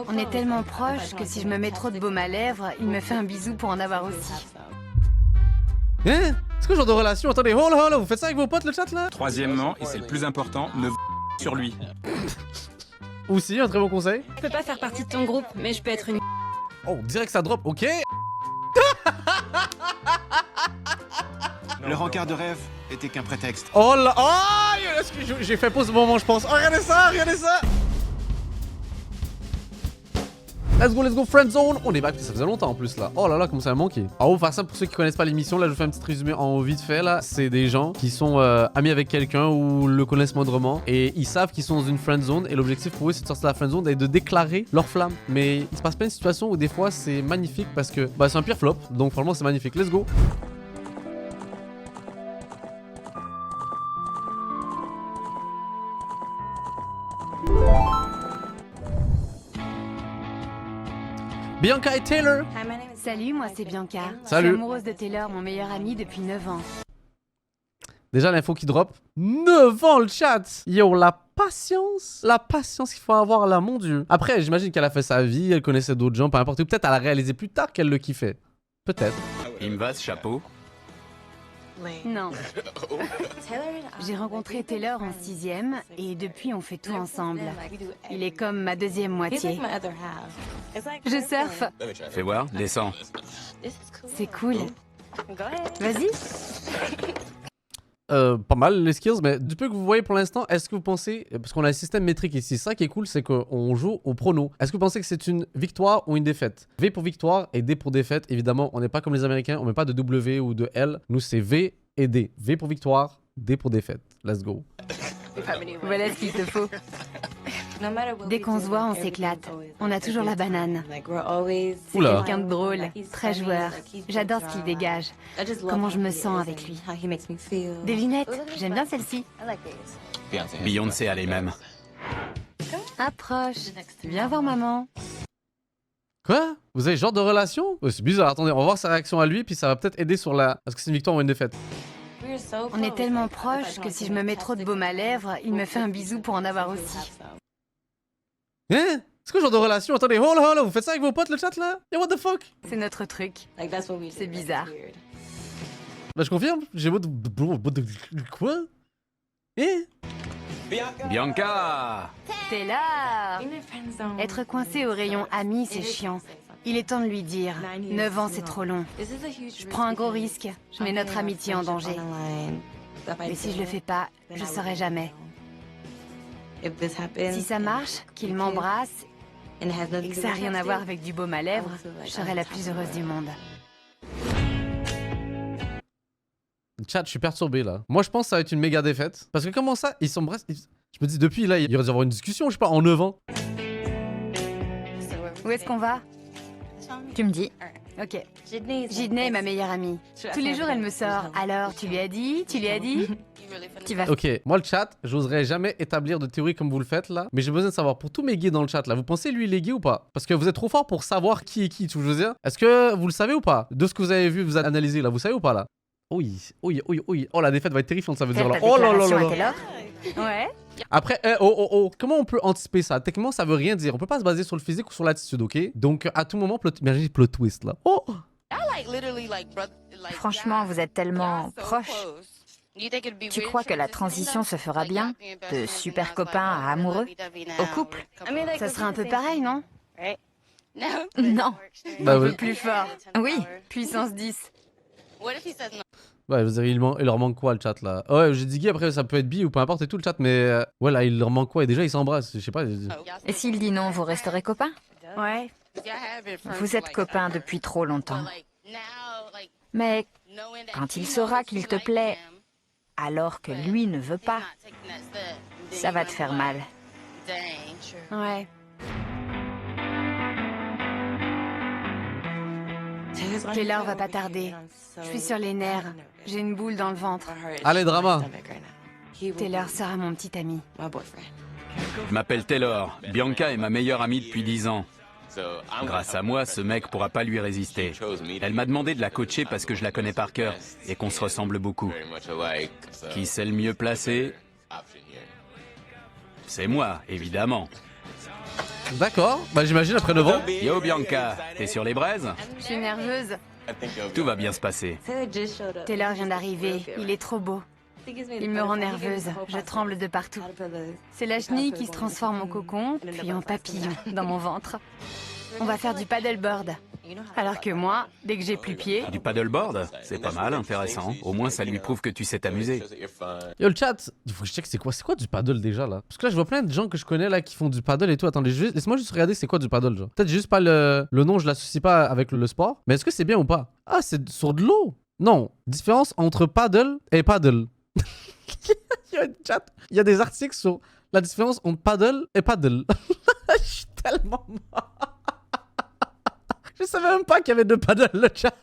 On est tellement proches que si je me mets trop de baume à lèvres, il me fait un bisou pour en avoir aussi. Hein? C'est quoi ce genre de relation? Attendez, oh là, vous faites ça avec vos potes le chat là? Troisièmement, et c'est le plus important, ne sur lui. Aussi, un très bon conseil. Je peux pas faire partie de ton groupe, mais je peux être une... Oh, direct ça drop, ok. Le rencard de rêve était qu'un prétexte. Oh là, oh, j'ai fait pause au moment je pense. Oh, regardez ça, regardez ça. Let's go, friend zone. On est back, ça faisait longtemps en plus là. Oh là là, comment ça m'a manqué. Alors, on va faire ça pour ceux qui connaissent pas l'émission. Là, je vous fais un petit résumé en vite fait là. C'est des gens qui sont amis avec quelqu'un ou le connaissent moindrement et ils savent qu'ils sont dans une friend zone et l'objectif pour eux c'est de sortir de la friend zone et de déclarer leur flamme. Mais il se passe plein de situations où des fois c'est magnifique parce que bah, c'est un pire flop. Donc franchement c'est magnifique. Let's go. Bianca et Taylor. Salut, moi c'est Bianca. Salut. Je suis amoureuse de Taylor, mon meilleur ami depuis 9 ans. Déjà l'info qui drop. 9 ans le chat. Yo, la patience qu'il faut avoir là, mon dieu. Après, j'imagine qu'elle a fait sa vie, elle connaissait d'autres gens, peu importe. Ou peut-être elle a réalisé plus tard qu'elle le kiffait. Peut-être. Il me va ce chapeau. Non. J'ai rencontré Taylor en 6e et depuis on fait tout ensemble. Il est comme ma deuxième moitié. Je surfe. Fais voir, descends. C'est cool. Vas-y. Pas mal les skills, mais du peu que vous voyez pour l'instant, est-ce que vous pensez, parce qu'on a un système métrique ici, ça qui est cool, c'est qu'on joue au prono. Est-ce que vous pensez que c'est une victoire ou une défaite? V pour victoire et D pour défaite. Évidemment, on n'est pas comme les Américains, on met pas de W ou de L. Nous, c'est V et D. V pour victoire, D pour défaite. Let's go. Voilà ce qu'il te faut. Dès qu'on se voit, on s'éclate. On a toujours la banane. C'est Oula. quelqu'un de drôle, très joueur. J'adore ce qu'il dégage. Comment je me sens avec lui. Des lunettes, j'aime bien celle-ci. Beyoncé a les mêmes. Approche. Viens voir maman. Quoi? Vous avez ce genre de relation? C'est bizarre, attendez, on va voir sa réaction à lui, puis ça va peut-être aider sur la... Est-ce que c'est une victoire ou une défaite? On est tellement proches que si je me mets trop de baume à lèvres, il me fait un bisou pour en avoir aussi. Hein? C'est quoi ce genre de relation? Attendez, oh là, vous faites ça avec vos potes le chat là? Yo, what the fuck? C'est notre truc. C'est bizarre. Bah je confirme, j'ai mot de... Quoi? Eh? Bianca! T'es là. Être coincé au rayon ami, c'est chiant. Il est temps de lui dire. 9 ans, c'est trop long. Je prends un gros risque. Je mets notre amitié en danger. Mais si je le fais pas, je saurai jamais. Si ça marche, qu'il m'embrasse et que ça n'a rien à voir avec du baume à lèvres, je serai la plus heureuse du monde. Chat, je suis perturbé là. Moi je pense que ça va être une méga défaite. Parce que comment ça, ils s'embrassent... Je me dis depuis là, il y aurait dû avoir une discussion, je sais pas, en 9 ans. Où est-ce qu'on va? Tu me dis. Ok. Jidney est ma meilleure amie. Tous les jours, elle me sort. Alors, tu lui as dit? Tu lui as dit? Tu vas... Ok, moi le chat, j'oserais jamais établir de théorie comme vous le faites là. Mais j'ai besoin de savoir, pour tous mes gays dans le chat là, vous pensez lui il est gay ou pas? Parce que vous êtes trop fort pour savoir qui est qui, tu vois ce que je veux dire? Est-ce que vous le savez ou pas? De ce que vous avez vu, vous avez analysé là, vous savez ou pas là? Oui. Oh la défaite va être terrifiante, ça veut dire là. Oh là là là là. Ouais. Après, comment on peut anticiper ça? Techniquement, ça veut rien dire. On peut pas se baser sur le physique ou sur l'attitude, ok? Donc, à tout moment, imaginez plot twist là. Oh! Franchement, vous êtes tellement proches. Tu crois que la transition se fera bien? De super copains à amoureux? Au couple? Ça sera un peu pareil, non? Non. Bah oui. Plus fort. Oui. Puissance 10. Ouais, je veux dire, il leur manque quoi le chat là? Ouais, j'ai dit gay, après ça peut être bi ou peu importe et tout le chat, mais ouais, là il leur manque quoi? Et déjà ils s'embrassent, je sais pas. Et s'il dit non, vous resterez copains? Ouais. Vous êtes copains depuis trop longtemps. Mais quand il saura qu'il te plaît, alors que lui ne veut pas, ça va te faire mal. Ouais. Taylor va pas tarder. Je suis sur les nerfs. J'ai une boule dans le ventre. Allez, drama. Taylor sera mon petit ami. Je m'appelle Taylor. Bianca est ma meilleure amie depuis 10 ans. Grâce à moi, ce mec pourra pas lui résister. Elle m'a demandé de la coacher parce que je la connais par cœur et qu'on se ressemble beaucoup. Qui c'est le mieux placé? C'est moi, évidemment. D'accord, bah j'imagine après 9 ans. Yo Bianca, t'es sur les braises? Je suis nerveuse. Tout va bien se passer. Taylor vient d'arriver. Il est trop beau. Il me rend nerveuse. Je tremble de partout. C'est la chenille qui se transforme en cocon, puis en papillon dans mon ventre. On va faire du paddleboard. Alors que moi, dès que j'ai plus pied... Du paddleboard? C'est pas mal, intéressant. Au moins ça lui prouve que tu sais t'amuser. Yo le chat, il faut que je check c'est quoi du paddle déjà là? Parce que là je vois plein de gens que je connais là qui font du paddle et tout. Attendez, laisse-moi juste regarder c'est quoi du paddle genre. Peut-être juste pas le nom, je l'associe pas avec le sport. Mais est-ce que c'est bien ou pas? Ah c'est sur de l'eau? Non, différence entre paddle et paddle. Il y a une chat, il y a des articles sur la différence entre paddle et paddle. Je suis tellement mort. Je savais même pas qu'il y avait de paddle le chat.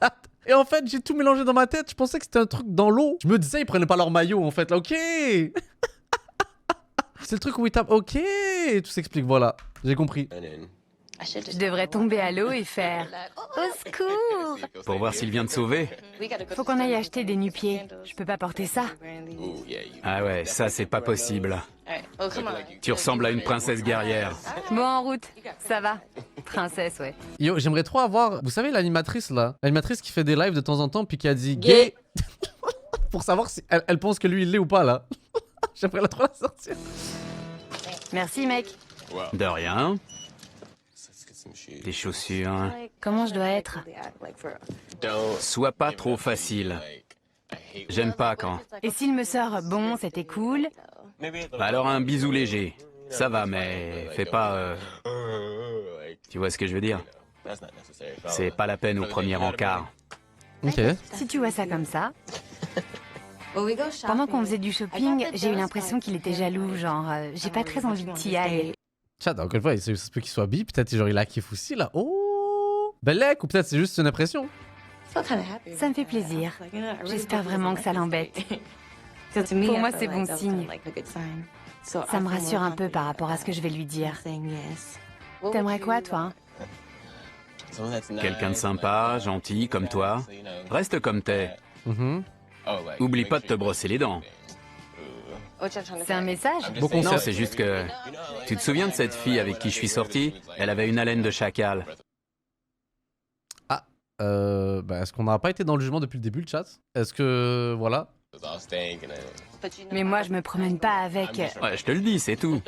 Et en fait, j'ai tout mélangé dans ma tête. Je pensais que c'était un truc dans l'eau. Je me disais, ils prenaient pas leur maillot en fait. Là, ok. C'est le truc où ils tapent. Ok. Tout s'explique. Voilà. J'ai compris. Je devrais tomber à l'eau et faire au secours. Pour voir s'il vient de sauver? Faut qu'on aille acheter des nu-pieds. Je peux pas porter ça. Ah ouais, ça c'est pas possible. Tu ressembles à une princesse guerrière. Bon, en route. Ça va. Princesse, ouais. Yo, j'aimerais trop avoir. Vous savez, l'animatrice là. L'animatrice qui fait des lives de temps en temps puis qui a dit gay. Pour savoir si elle pense que lui il l'est ou pas là. J'aimerais trop la sortir. Merci, mec. De rien. Des chaussures. Comment je dois être? Sois pas trop facile. J'aime pas quand. Et s'il me sort bon, c'était cool. Bah alors un bisou léger. Ça va, mais fais pas... Tu vois ce que je veux dire? C'est pas la peine au premier encart. Ok. Si tu vois ça comme ça. Pendant qu'on faisait du shopping, j'ai eu l'impression qu'il était jaloux, genre j'ai pas très envie que t'y ailles. Chat, encore une fois, ça se peut qu'il soit bi. Peut-être genre il la kiffe aussi là. Oh Bellec, ou peut-être c'est juste une impression. Ça me fait plaisir. J'espère vraiment que ça l'embête. Pour moi, c'est bon signe. Ça me rassure un peu par rapport à ce que je vais lui dire. T'aimerais quoi, toi? Quelqu'un de sympa, gentil, comme toi. Reste comme t'es. Oublie pas de te brosser les dents. C'est un message? Non, c'est juste que... Tu te souviens de cette fille avec qui je suis sorti? Elle avait une haleine de chacal. Ah, bah, est-ce qu'on n'aura pas été dans le jugement depuis le début, le chat? Est-ce que... Voilà. Mais moi, je me promène pas avec... Ouais, je te le dis, c'est tout.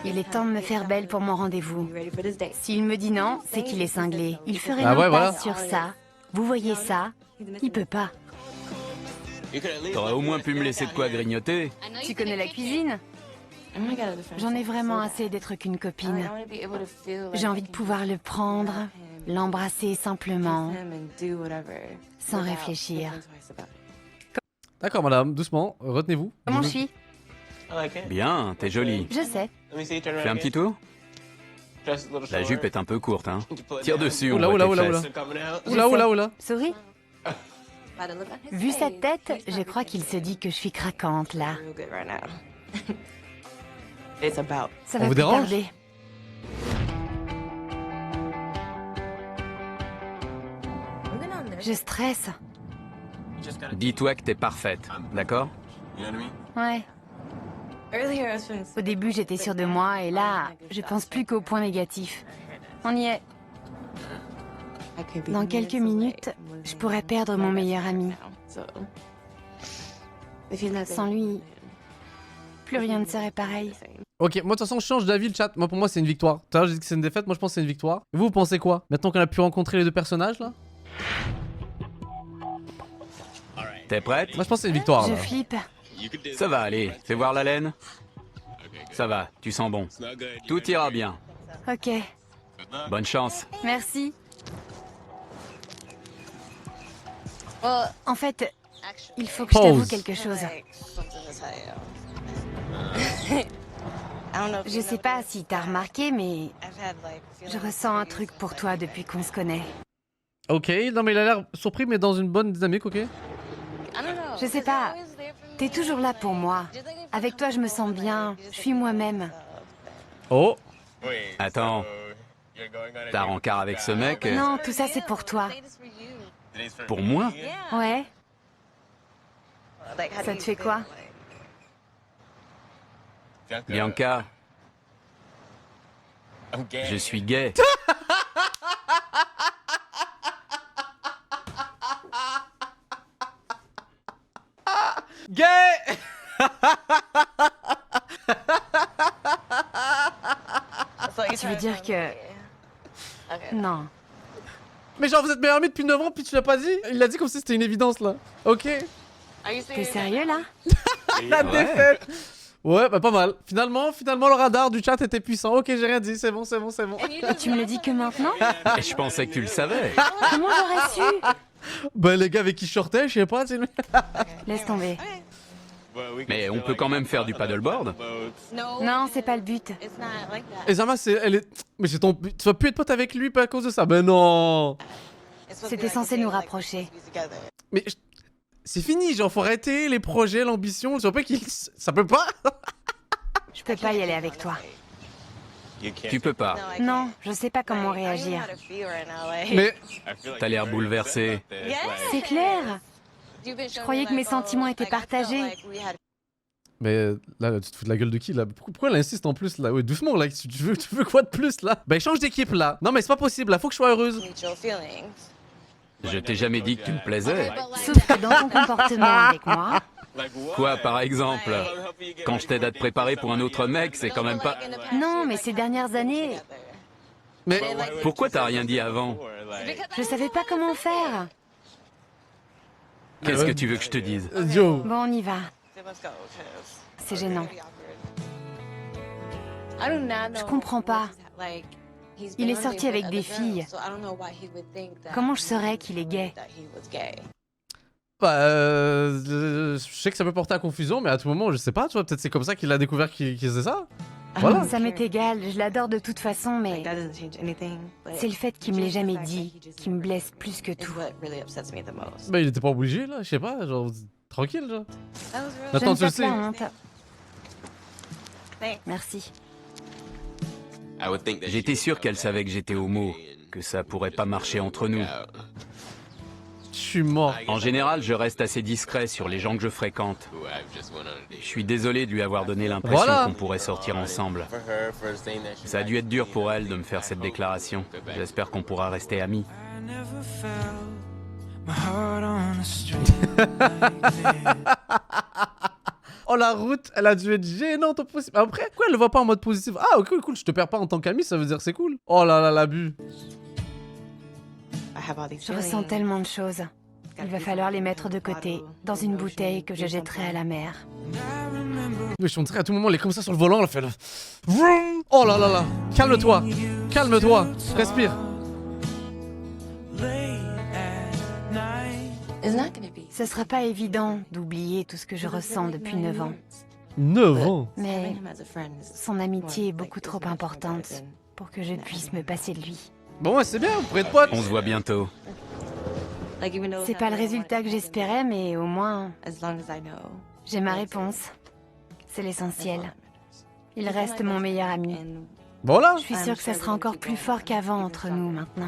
Il est temps de me faire belle pour mon rendez-vous. S'il me dit non, c'est qu'il est cinglé. Il ferait Ah une ouais, voilà. passe sur ça. Vous voyez ça? Il peut pas. T'aurais au moins pu me laisser de quoi grignoter. Tu connais la cuisine? J'en ai vraiment assez d'être qu'une copine. J'ai envie de pouvoir le prendre, l'embrasser simplement, sans réfléchir. D'accord, madame, doucement, retenez-vous. Comment je suis? Bien, t'es jolie. Je sais. Fais un petit tour? La jupe est un peu courte, hein. Tire dessus, on Oula, voit oula, tes oula, fesses. Oula, oula, oula. Souris. Vu sa tête, je crois qu'il se dit que je suis craquante, là. Ça va On vous plus dérange? tarder. Je stresse. Dis-toi que t'es parfaite, d'accord? Ouais. Au début, j'étais sûre de moi, et là, je pense plus qu'aux points négatifs. On y est. Dans quelques minutes, je pourrais perdre mon meilleur ami. Sans lui, plus rien ne serait pareil. Ok, moi de toute façon je change d'avis le chat. Moi pour moi c'est une victoire. Tout à l'heure j'ai dit que c'est une défaite, moi je pense que c'est une victoire. Et vous pensez quoi? Maintenant qu'on a pu rencontrer les deux personnages là? T'es prête? Moi je pense que c'est une victoire Je là. flippe. Ça va aller. Fais voir la laine. Ça va, tu sens bon. Tout ira bien. Ok, Bonne chance. merci. En fait, il faut que je t'avoue Pause. quelque chose. Je sais pas si t'as remarqué, mais je ressens un truc pour toi depuis qu'on se connaît. Ok, non mais il a l'air surpris mais dans une bonne dynamique, ok? Je sais pas, t'es toujours là pour moi. Avec toi, je me sens bien, je suis moi-même. Oh, Attends, t'as rencard avec ce mec? Non, tout ça c'est pour toi. Pour moi? Ouais. Ça te fait quoi? Bianca, je suis gay. Gay. Tu veux dire que... Non. Mais genre vous êtes meilleurs amis depuis 9 ans puis tu l'as pas dit? Il l'a dit comme si c'était une évidence là. Ok. T'es sérieux là? La défaite. Ouais, bah pas mal. Finalement le radar du chat était puissant. Ok, j'ai rien dit, c'est bon. Et tu me le dis que maintenant? Et je pensais que tu le savais. Comment j'aurais su? Bah les gars avec qui je sortais, je sais pas, tu sais. Laisse tomber. Mais on peut quand même faire du paddleboard. Non, c'est pas le but. Et Zama, elle est... Mais c'est ton... Tu vas plus être pote avec lui pas à cause de ça. Ben non. C'était censé nous rapprocher. Mais c'est fini, genre faut arrêter les projets, l'ambition. Je sais pas qu'il... Ça peut pas. Je peux pas y aller avec toi. Tu peux pas. Non, je sais pas comment réagir. Mais... T'as l'air bouleversé. C'est clair. Je croyais que mes sentiments étaient partagés. Mais là, tu te fous de la gueule de qui là? Pourquoi elle insiste en plus là? Ouais, doucement là, tu veux quoi de plus là? Bah change d'équipe là. Non mais c'est pas possible là, faut que je sois heureuse. Je t'ai jamais dit que tu me plaisais. Sauf que dans ton comportement avec moi... Quoi, par exemple? Quand je t'aide à te préparer pour un autre mec, c'est quand même pas... Non, mais ces dernières années, Mais... Pourquoi t'as rien dit avant? je savais pas comment faire. Qu'est-ce que tu veux que je te dise? Yo. Bon, on y va. C'est gênant. Je comprends pas. Il est sorti avec des filles. Comment je saurais qu'il est gay? Bah, je sais que ça peut porter à confusion, mais à tout moment, je sais pas, tu vois, peut-être c'est comme ça qu'il a découvert qu'il faisait ça. Voilà. Ça m'est égal, je l'adore de toute façon, mais c'est le fait qu'il me l'ait jamais dit qui me blesse plus que tout. Bah, il était pas obligé là, je sais pas, genre, tranquille, genre. Je Attends, ne tu le tape la sais. honte. Merci. J'étais sûr qu'elle savait que j'étais homo, que ça pourrait pas marcher entre nous. Je suis mort. En général, je reste assez discret sur les gens que je fréquente. Je suis désolé de lui avoir donné l'impression Voilà. qu'on pourrait sortir ensemble. Ça a dû être dur pour elle de me faire cette déclaration. J'espère qu'on pourra rester amis. Oh la route, elle a dû être gênante au possible. Après, pourquoi elle le voit pas en mode positif? Ah ok, cool, je te perds pas en tant qu'ami, ça veut dire c'est cool. Oh là là, l'abus. Je ressens tellement de choses. Il va falloir les mettre de côté, dans une bouteille que je jetterai à la mer. Mais je dirait à tout moment, elle est comme ça sur le volant, elle fait le... Vroom. Oh là là là, calme-toi, calme-toi, respire. Ce sera pas évident d'oublier tout ce que je ressens depuis 9 ans. 9 ans. Mais son amitié est beaucoup trop importante pour que je puisse me passer de lui. Bon ouais, c'est bien, vous pourrez être potes. On se voit bientôt. C'est pas le résultat que j'espérais, mais au moins, j'ai ma réponse. C'est l'essentiel. Il reste mon meilleur ami. Voilà. Je suis sûre que ça sera encore plus fort qu'avant entre nous maintenant.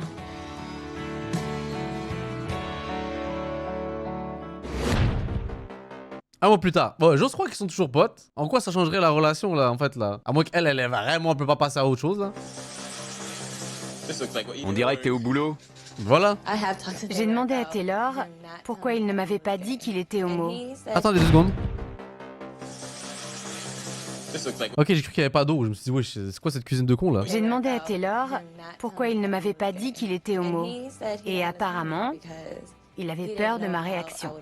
Un mois plus tard. Bon, j'ose croire qu'ils sont toujours potes. En quoi ça changerait la relation là, en fait là? À moins qu'elle, elle est vraiment, elle peut pas passer à autre chose là. On dirait que t'es au boulot. Voilà. J'ai demandé à Taylor pourquoi il ne m'avait pas dit qu'il était homo. Attendez 2 secondes. Ok, j'ai cru qu'il y avait pas d'eau. Je me suis dit, wesh, c'est quoi cette cuisine de con là? J'ai demandé à Taylor pourquoi il ne m'avait pas dit qu'il était homo. Et apparemment, il avait peur de ma réaction.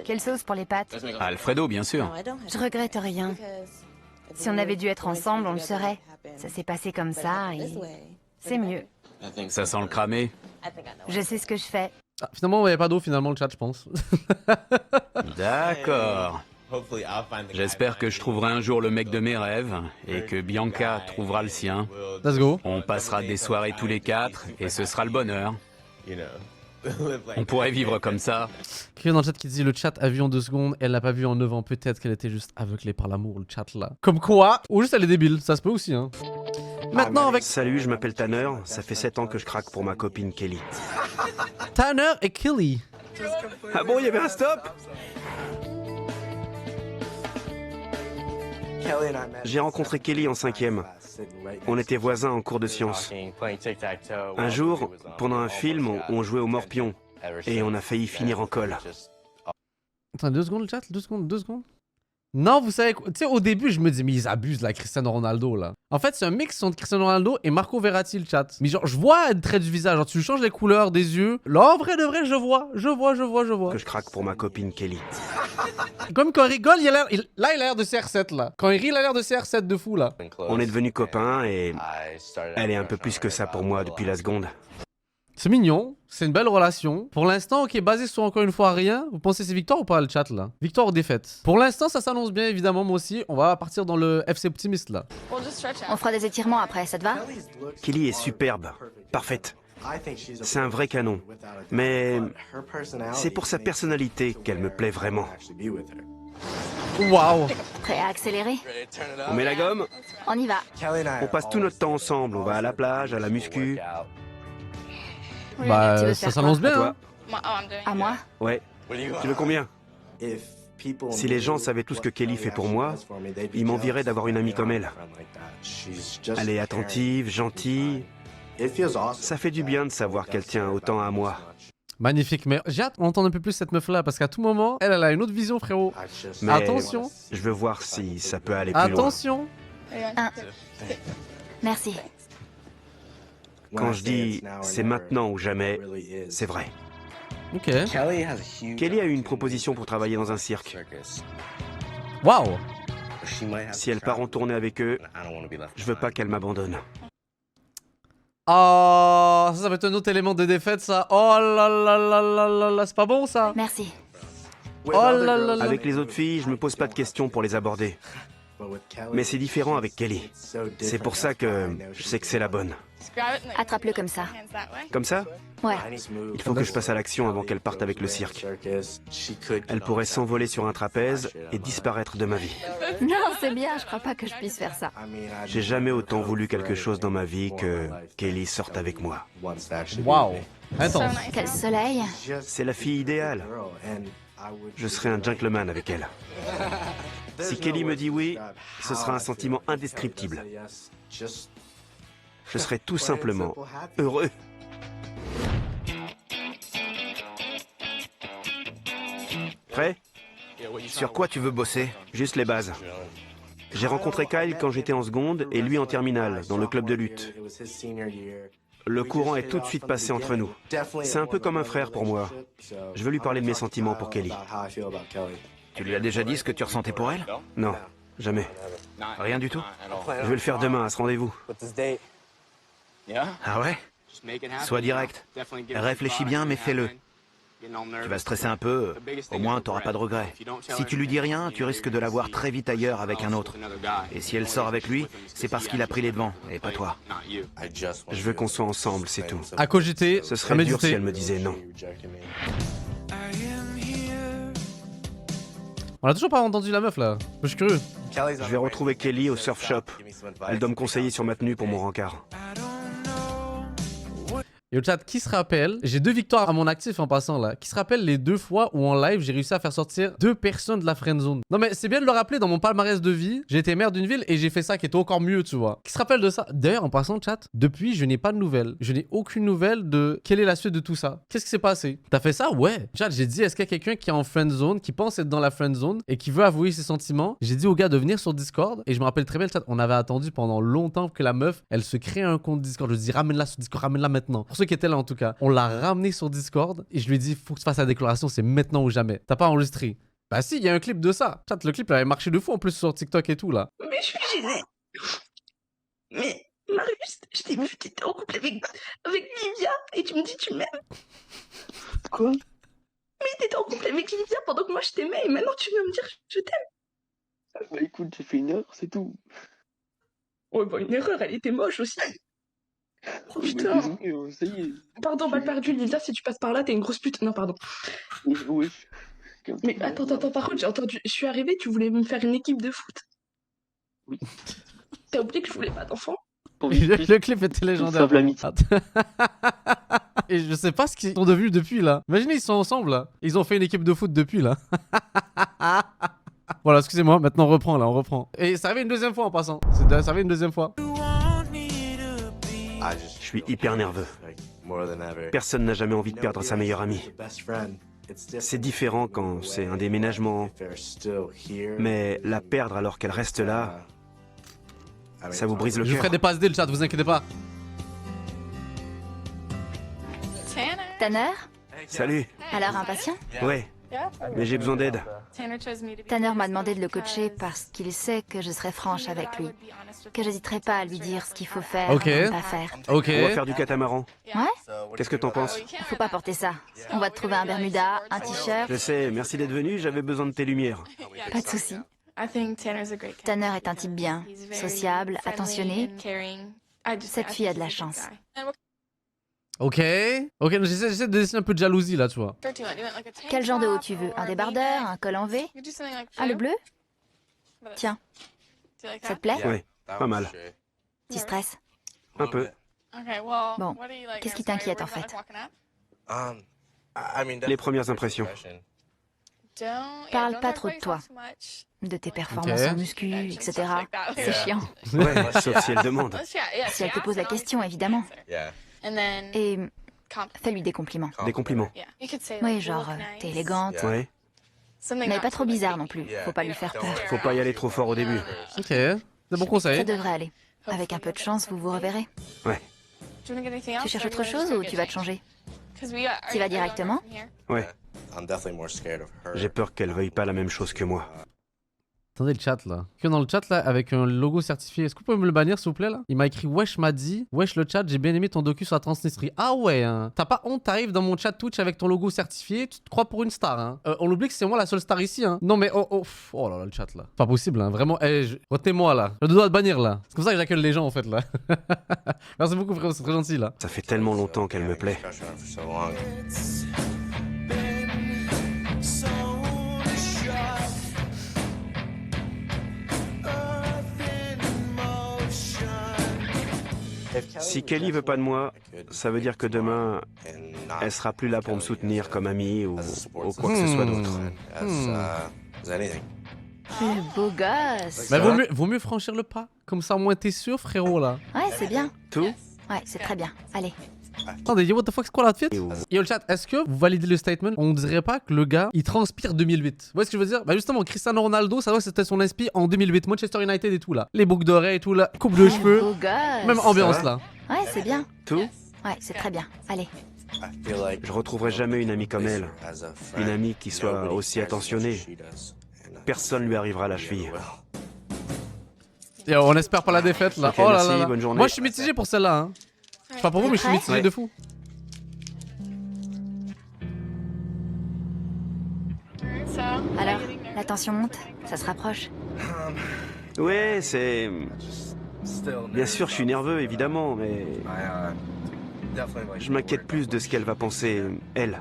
Quelle sauce pour les pâtes? Alfredo, bien sûr. Je regrette rien. Si on avait dû être ensemble, on le serait. Ça s'est passé comme ça et c'est mieux. Ça sent le cramé. Je sais ce que je fais. Ah, finalement, il n'y avait pas d'eau finalement le chat, je pense. D'accord. J'espère que je trouverai un jour le mec de mes rêves et que Bianca trouvera le sien. Let's go. On passera des soirées tous les 4 et ce sera le bonheur. On pourrait vivre comme ça. Quelqu'un dans le chat qui dit le chat a vu en 2 secondes, elle l'a pas vu en 9 ans. Peut-être qu'elle était juste aveuglée par l'amour, le chat là. Comme quoi? Ou juste elle est débile, ça se peut aussi hein. Maintenant avec Salut, je m'appelle Tanner, ça fait 7 ans que je craque pour ma copine Kelly. Tanner et Kelly. Ah bon, il y avait un stop? J'ai rencontré Kelly en 5e. On était voisins en cours de sciences. Un jour, pendant un film, on jouait au morpion. Et on a failli finir en colle. Attends, 2 secondes, chat, 2 secondes, 2 secondes. Non, vous savez quoi, tu sais, au début, je me dis, mais ils abusent, là, Cristiano Ronaldo, là. En fait, c'est un mix entre Cristiano Ronaldo et Marco Verratti, le chat. Mais genre, je vois un trait du visage, genre, tu lui changes les couleurs des yeux. Là, en vrai de vrai, je vois. Que je craque pour ma copine Kelly. Comme quand il rigole, il a l'air de CR7, là. Quand il rit, il a l'air de CR7 de fou, là. On est devenus copains et elle est un peu plus que ça pour moi depuis la seconde. C'est mignon, c'est une belle relation. Pour l'instant, ok, basé sur encore une fois rien. Vous pensez c'est victoire ou pas le chat là? Victoire ou défaite? Pour l'instant, ça s'annonce bien évidemment, moi aussi. On va partir dans le FC optimiste là. On fera des étirements après, ça te va? Kelly est superbe, parfaite. C'est un vrai canon. Mais c'est pour sa personnalité qu'elle me plaît vraiment. Waouh! Prêt à accélérer? On met la gomme? On y va. On passe tout notre temps ensemble. On va à la plage, à la muscu. Tu Bah, veux ça faire s'annonce À bien. toi? Hein. À moi? Ouais. Tu veux combien? Si les gens savaient tout ce que Kelly fait pour moi, ils m'envieraient d'avoir une amie comme elle. Elle est attentive, gentille. Ça fait du bien de savoir qu'elle tient autant à moi. Magnifique, mais j'ai hâte d'entendre un peu plus cette meuf là parce qu'à tout moment, elle a une autre vision, frérot. Mais Attention. Je veux voir si ça peut aller plus loin. Attention. Merci. Quand je dis c'est maintenant ou jamais, c'est vrai. Ok. Kelly a eu une proposition pour travailler dans un cirque. Waouh. Si elle part en tournée avec eux, je veux pas qu'elle m'abandonne. Oh, ça va être un autre élément de défaite, ça. Oh là là là là là là, c'est pas bon, ça. Merci. Oh là là là. Avec les autres filles, je me pose pas de questions pour les aborder. Mais c'est différent avec Kelly. C'est pour ça que je sais que c'est la bonne. Attrape-le comme ça. Comme ça? Ouais. Il faut que je passe à l'action avant qu'elle parte avec le cirque. Elle pourrait s'envoler sur un trapèze et disparaître de ma vie. Non, c'est bien, je crois pas que je puisse faire ça. J'ai jamais autant voulu quelque chose dans ma vie que Kelly sorte avec moi. Waouh. Intense. Quel soleil. C'est la fille idéale. Je serai un gentleman avec elle. Si Kelly me dit oui, ce sera un sentiment indescriptible. Je serai tout simplement heureux. Prêt? Sur quoi tu veux bosser? Juste les bases. J'ai rencontré Kyle quand j'étais en seconde et lui en terminale, dans le club de lutte. Le courant est tout de suite passé entre nous. C'est un peu comme un frère pour moi. Je veux lui parler de mes sentiments pour Kelly. Tu lui as déjà dit ce que tu ressentais pour elle? Non, jamais. Rien du tout? Je vais le faire demain à ce rendez-vous. Ah ouais? Sois direct. Réfléchis bien, mais fais-le. Tu vas stresser un peu, au moins t'auras pas de regrets. Si tu lui dis rien, tu risques de la voir très vite ailleurs avec un autre. Et si elle sort avec lui, c'est parce qu'il a pris les devants, et pas toi. Je veux qu'on soit ensemble, c'est tout. À cogiter, Ce à serait dur si méditer. elle me disait non. On a toujours pas entendu la meuf là. Je suis curieux. Je vais retrouver Kelly au surf shop. Elle doit me conseiller sur ma tenue pour mon rencard. Et au chat, qui se rappelle, j'ai 2 victoires à mon actif en passant là, qui se rappelle les 2 fois où en live j'ai réussi à faire sortir 2 personnes de la friendzone. Non mais c'est bien de le rappeler, dans mon palmarès de vie, j'ai été maire d'une ville et j'ai fait ça qui était encore mieux, tu vois. Qui se rappelle de ça? D'ailleurs, en passant chat, depuis je n'ai pas de nouvelles. Je n'ai aucune nouvelle de quelle est la suite de tout ça. Qu'est-ce qui s'est passé? T'as fait ça? Ouais. Chat, j'ai dit, est-ce qu'il y a quelqu'un qui est en friendzone, qui pense être dans la friendzone et qui veut avouer ses sentiments? J'ai dit au gars de venir sur Discord et je me rappelle très bien le chat, on avait attendu pendant longtemps que la meuf, elle se crée un compte Discord. Je dis, ramène-la sur Discord, ramène-la maintenant. Pour ceux qui étaient là en tout cas. On l'a ramené sur Discord et je lui ai dit faut que tu fasses la déclaration, c'est maintenant ou jamais. T'as pas enregistré? Bah si, il y a un clip de ça. Chat, le clip il avait marché de fou en plus sur TikTok et tout là. Mais je suis gênée. Mais Marius, je t'ai vu, t'étais en couple avec Livia et tu me dis tu m'aimes. Quoi? Mais t'étais en couple avec Livia pendant que moi je t'aimais et maintenant tu viens me dire je t'aime. Bah écoute, j'ai fait une erreur, c'est tout. Ouais bah une erreur, elle était moche aussi. Oh Mais putain. désolé, ça y est. Pardon, mal perdu Livia, si tu passes par là t'es une grosse pute. Non pardon. Oui. Mais attends, par contre j'ai entendu, je suis arrivée, tu voulais me faire une équipe de foot. Oui. T'as oublié que je voulais pas d'enfant? Le clip était légendaire. Sauve l'amitié. Et je sais pas ce qu'ils sont devenus depuis là. Imaginez, ils sont ensemble là. Ils ont fait une équipe de foot depuis là. Voilà, excusez-moi, maintenant on reprend là, on reprend. Et ça arrive une deuxième fois en passant. Ça arrive une deuxième fois. Je suis hyper nerveux. Personne n'a jamais envie de perdre sa meilleure amie. C'est différent quand c'est un déménagement, mais la perdre alors qu'elle reste là, ça vous brise le Je cœur. ferai des passes dès le chat, vous inquiétez pas. Tanner? Salut. Alors impatient? Ouais, mais j'ai besoin d'aide. Tanner m'a demandé de le coacher parce qu'il sait que je serai franche avec lui. Que j'hésiterai pas à lui dire ce qu'il faut faire Ok. et ne pas faire. Ok. On va faire du catamaran. Ouais? Qu'est-ce que t'en penses? Faut pas porter ça. On va te trouver un Bermuda, un t-shirt. Je sais, merci d'être venu, j'avais besoin de tes lumières. Pas de souci. Tanner est un type bien, sociable, attentionné. Cette fille a de la chance. Ok. Ok, j'essaie de dessiner un peu de jalousie là, tu vois. Quel genre de haut tu veux? Un débardeur? Un col en V? Ah, le bleu? Tiens, ça te plaît? Ouais, pas mal. Tu stresses? Un peu. Bon, qu'est-ce qui t'inquiète en fait? Les premières impressions. Parle pas trop de toi, de tes performances en muscu, etc. C'est chiant. Ouais, sauf si elle demande. Si elle te pose la question, évidemment. Et fais-lui des compliments. Des compliments. Oui, genre, t'es élégante, Ouais, mais pas trop bizarre non plus. Faut pas lui faire peur. faut pas y aller trop fort au début. Ok. C'est bon Ça conseil. devrait aller. Avec un peu de chance, vous vous reverrez. Ouais, Tu cherches autre chose ou tu vas te changer? Tu vas directement? ouais. J'ai peur qu'elle veuille pas la même chose que moi. Attendez le chat là. Que dans le chat là, avec un logo certifié. Est-ce que vous pouvez me le bannir s'il vous plaît là? Il m'a écrit Wesh m'a dit. Wesh le chat, j'ai bien aimé ton docu sur la Transnistrie. Ah ouais, hein. T'as pas honte, t'arrives dans mon chat Twitch avec ton logo certifié, tu te crois pour une star, hein. On oublie que c'est moi la seule star ici, hein. Non mais oh là là, le chat là. Pas possible, hein. Vraiment, retenez-moi là. Je dois te bannir là. C'est comme ça que j'accueille les gens en fait là. Merci beaucoup frérot, c'est très gentil là. Ça fait tellement longtemps qu'elle me plaît. Si Kelly veut pas de moi, ça veut dire que demain, elle sera plus là pour me soutenir comme amie ou quoi que ce soit d'autre. Le beau gosse. Mais vaut mieux franchir le pas. Comme ça au moins t'es sûr frérot là. Ouais, c'est bien. Tout? Ouais, c'est très bien. Allez. Attendez, what the fuck, c'est quoi l'outfit? Yo le chat, est-ce que vous validez le statement? On dirait pas que le gars, il transpire 2008. Vous voyez ce que je veux dire? Bah justement, Cristiano Ronaldo, ça doit c'était son inspi en 2008. Manchester United et tout là. Les boucles d'oreilles et tout là. Coupe de cheveux. Beau gosse. Même ambiance là. Ouais, c'est bien. Tout? Ouais, c'est très bien. Allez. Je retrouverai jamais une amie comme elle. Une amie qui soit aussi attentionnée. Personne lui arrivera à la cheville. Yo, on espère pas la défaite là. Ok, Oh là merci, là. bonne journée. Moi je suis mitigé pour celle-là. Hein. Je sais pas pour vous, mais je suis mitigé de fou. Alors, la tension monte, ça se rapproche. Ouais, c'est... Bien sûr, je suis nerveux, évidemment, mais... Je m'inquiète plus de ce qu'elle va penser, elle.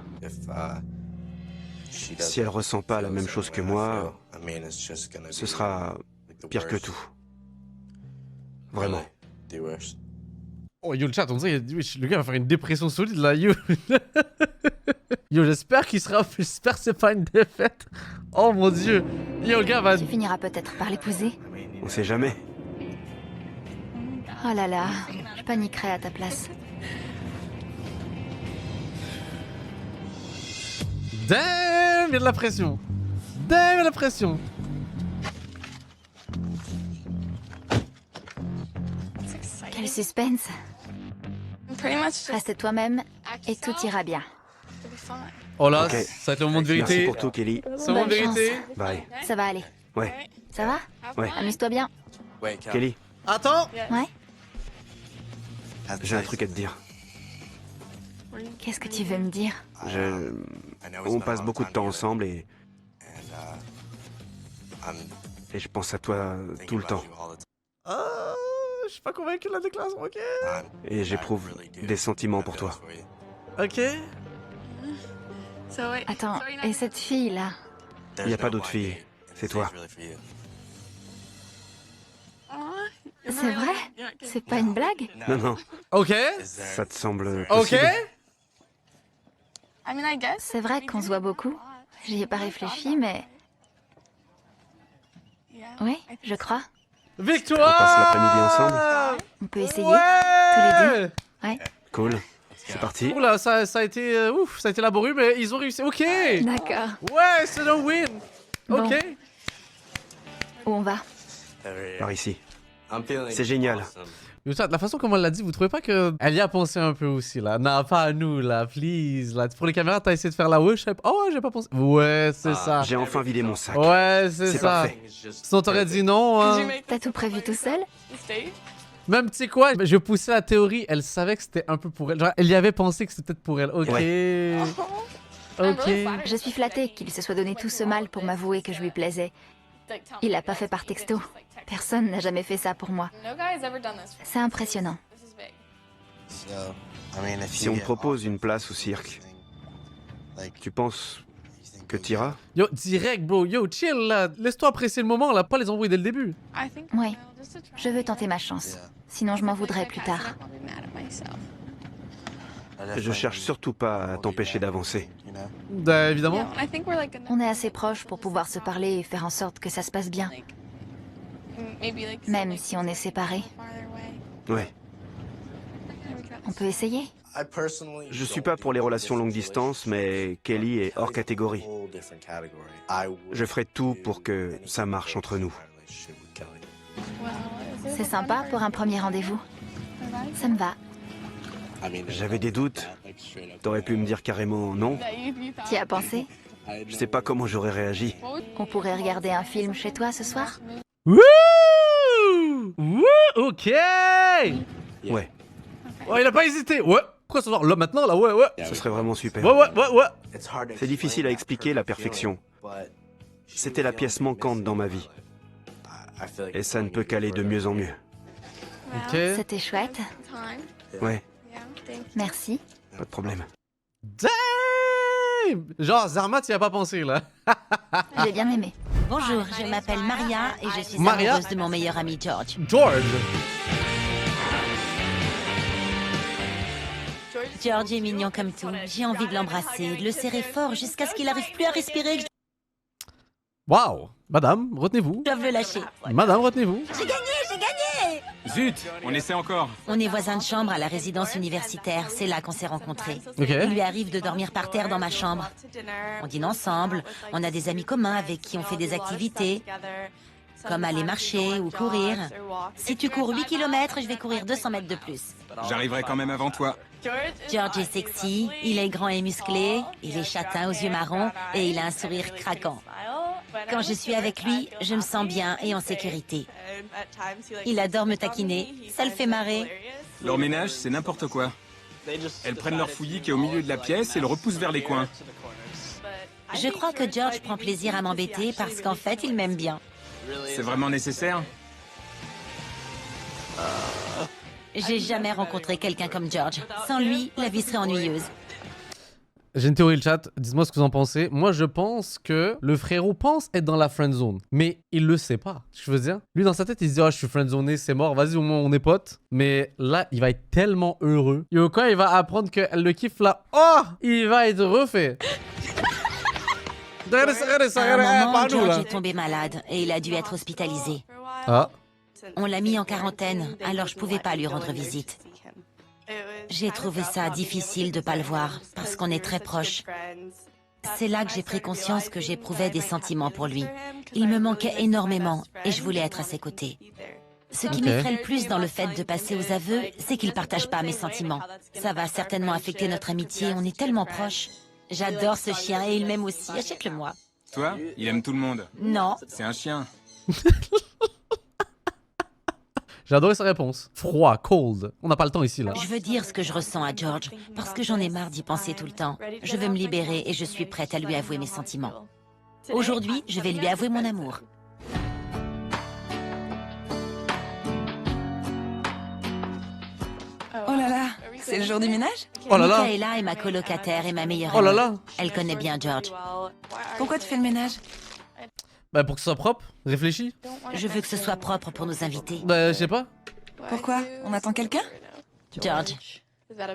Si elle ressent pas la même chose que moi, ce sera pire que tout. Vraiment. Oh yo le chat, on dirait le gars va faire une dépression solide là, yo. Yo j'espère qu'il sera... J'espère que c'est pas une défaite. Oh mon dieu. Yo le gars va... Tu finiras peut-être par l'épouser. On sait jamais. Oh là là, je paniquerais à ta place. Damn, il y a de la pression. Damn, il y a de la pression. Quel suspense. Reste toi-même et tout ira bien. Oh là, Ok. ça va être le moment de Merci vérité. pour tout, Kelly. C'est le moment de Bonne vérité. Bye. Ça va aller. Ouais. Ça va? Ouais. Amuse-toi bien. Kelly, Attends. Ouais? j'ai un truc à te dire. Qu'est-ce que tu veux me dire? On passe beaucoup de temps ensemble et je pense à toi tout le temps. Je suis pas convaincu de la déclaration, ok. Et j'éprouve des sentiments pour toi. Ok. Attends, et cette fille-là? Il n'y a pas d'autre fille. C'est toi. C'est vrai? C'est pas une blague? Non, non. Ok. Ça te semble Ok. possible? C'est vrai qu'on se voit beaucoup. J'y ai pas réfléchi, mais... Oui, je crois. Victoire! On passe l'après-midi ensemble? On peut essayer, Ouais! tous les deux. Ouais. Cool. C'est parti. Oula, ça a été ça a été laborieux, mais ils ont réussi. Ok! D'accord. Ouais, c'est un win! Bon. Ok. Où on va? Par ici. C'est génial. Mais ça, la façon comme elle l'a dit, vous trouvez pas que elle y a pensé un peu aussi là? Non, pas à nous là, please. Là. Pour les caméras, t'as essayé de faire la wesh. Oh, j'ai pas pensé. Ouais, c'est ça. J'ai enfin vidé mon sac. Ouais, c'est C'est ça. parfait. Sinon, t'aurais dit non. Hein. T'as tout prévu tout seul? Même, tu sais quoi? Je poussais la théorie. Elle savait que c'était un peu pour elle. Genre, elle y avait pensé que c'était peut-être pour elle. Ok. Ok. Je suis flattée qu'il se soit donné tout ce mal pour m'avouer que je lui plaisais. Il l'a pas fait par texto. Personne n'a jamais fait ça pour moi. C'est impressionnant. Si on te propose une place au cirque, tu penses que t'iras? Yo, direct, bro. Yo, chill là. Laisse-toi apprécier le moment là, pas les embrouiller dès le début. Oui, je veux tenter ma chance. Sinon, je m'en voudrais plus tard. Je cherche surtout pas à t'empêcher d'avancer. Évidemment. On est assez proches pour pouvoir se parler et faire en sorte que ça se passe bien. Même si on est séparés. Ouais. On peut essayer? Je suis pas pour les relations longue distance, mais Kelly est hors catégorie. Je ferai tout pour que ça marche entre nous. C'est sympa pour un premier rendez-vous. Ça me va. J'avais des doutes. T'aurais pu me dire carrément non. T'y as pensé? Je sais pas comment j'aurais réagi. On pourrait regarder un film chez toi ce soir? Wouh! Wouh! Ok! Ouais, Oh, il a pas hésité. Ouais. Pourquoi ce soir? Là, maintenant, là, ouais, ouais. ce serait vraiment super. Ouais. C'est difficile à expliquer la perfection. C'était la pièce manquante dans ma vie. Et ça ne peut qu'aller de mieux en mieux. Ok. C'était chouette. Ouais, Merci. pas de problème. Damn! Genre, Zarma, t'y as pas pensé, là. J'ai bien aimé. Bonjour, je m'appelle Maria et je suis Maria? amoureuse de mon meilleur ami George. George! George est mignon comme tout. J'ai envie de l'embrasser, de le serrer fort jusqu'à ce qu'il arrive plus à respirer, que Waouh! Madame, retenez-vous. je doive le lâcher. Madame, retenez-vous. J'ai gagné! Zut, on essaie encore. On est voisins de chambre à la résidence universitaire, c'est là qu'on s'est rencontrés. Ok. Il lui arrive de dormir par terre dans ma chambre. On dîne ensemble, on a des amis communs avec qui on fait des activités, comme aller marcher ou courir. Si tu cours 8 km, je vais courir 200 mètres de plus. J'arriverai quand même avant toi. George est sexy, il est grand et musclé, il est châtain aux yeux marrons et il a un sourire craquant. Quand je suis avec lui, je me sens bien et en sécurité. Il adore me taquiner, ça le fait marrer. Leur ménage, c'est n'importe quoi. Elles prennent leur fouillis qui est au milieu de la pièce et le repoussent vers les coins. Je crois que George prend plaisir à m'embêter parce qu'en fait, il m'aime bien. C'est vraiment nécessaire? J'ai jamais rencontré quelqu'un comme George. Sans lui, la vie serait ennuyeuse. J'ai une théorie, le chat. Dites-moi ce que vous en pensez. Moi, je pense que le frérot pense être dans la friend zone, mais il le sait pas. Je veux dire, lui dans sa tête, il se dit, oh, je suis friend zoné, c'est mort. Vas-y, au moins on est potes. Mais là, il va être tellement heureux. Yo, quand il va apprendre qu'elle le kiffe là, oh, il va être refait. Regardez ça, regardez ça, À un regardez, moment, par nous George là. est tombé malade et il a dû être hospitalisé. Ah, On l'a mis en quarantaine, alors je pouvais pas lui rendre visite. J'ai trouvé ça difficile de pas le voir, parce qu'on est très proches. C'est là que j'ai pris conscience que j'éprouvais des sentiments pour lui. Il me manquait énormément et je voulais être à ses côtés. Ce qui Ok. m'effraie le plus dans le fait de passer aux aveux, c'est qu'il partage pas mes sentiments. Ça va certainement affecter notre amitié, on est tellement proches. J'adore ce chien et il m'aime aussi, achète-le-moi. Toi, il aime tout le monde. Non, C'est un chien. j'ai adoré sa réponse. Froid, cold. On n'a pas le temps ici là. je veux dire ce que je ressens à George, parce que j'en ai marre d'y penser tout le temps. Je veux me libérer et je suis prête à lui avouer mes sentiments. Aujourd'hui, je vais lui avouer mon amour. Oh là là, c'est le jour du ménage? Oh là là. Michaela est ma colocataire et ma meilleure Oh là amie. là. Elle connaît bien George. Pourquoi tu fais le ménage? Bah pour que ce soit propre, réfléchis. Je veux que ce soit propre pour nos invités. Bah je sais pas. Pourquoi? On attend quelqu'un? George,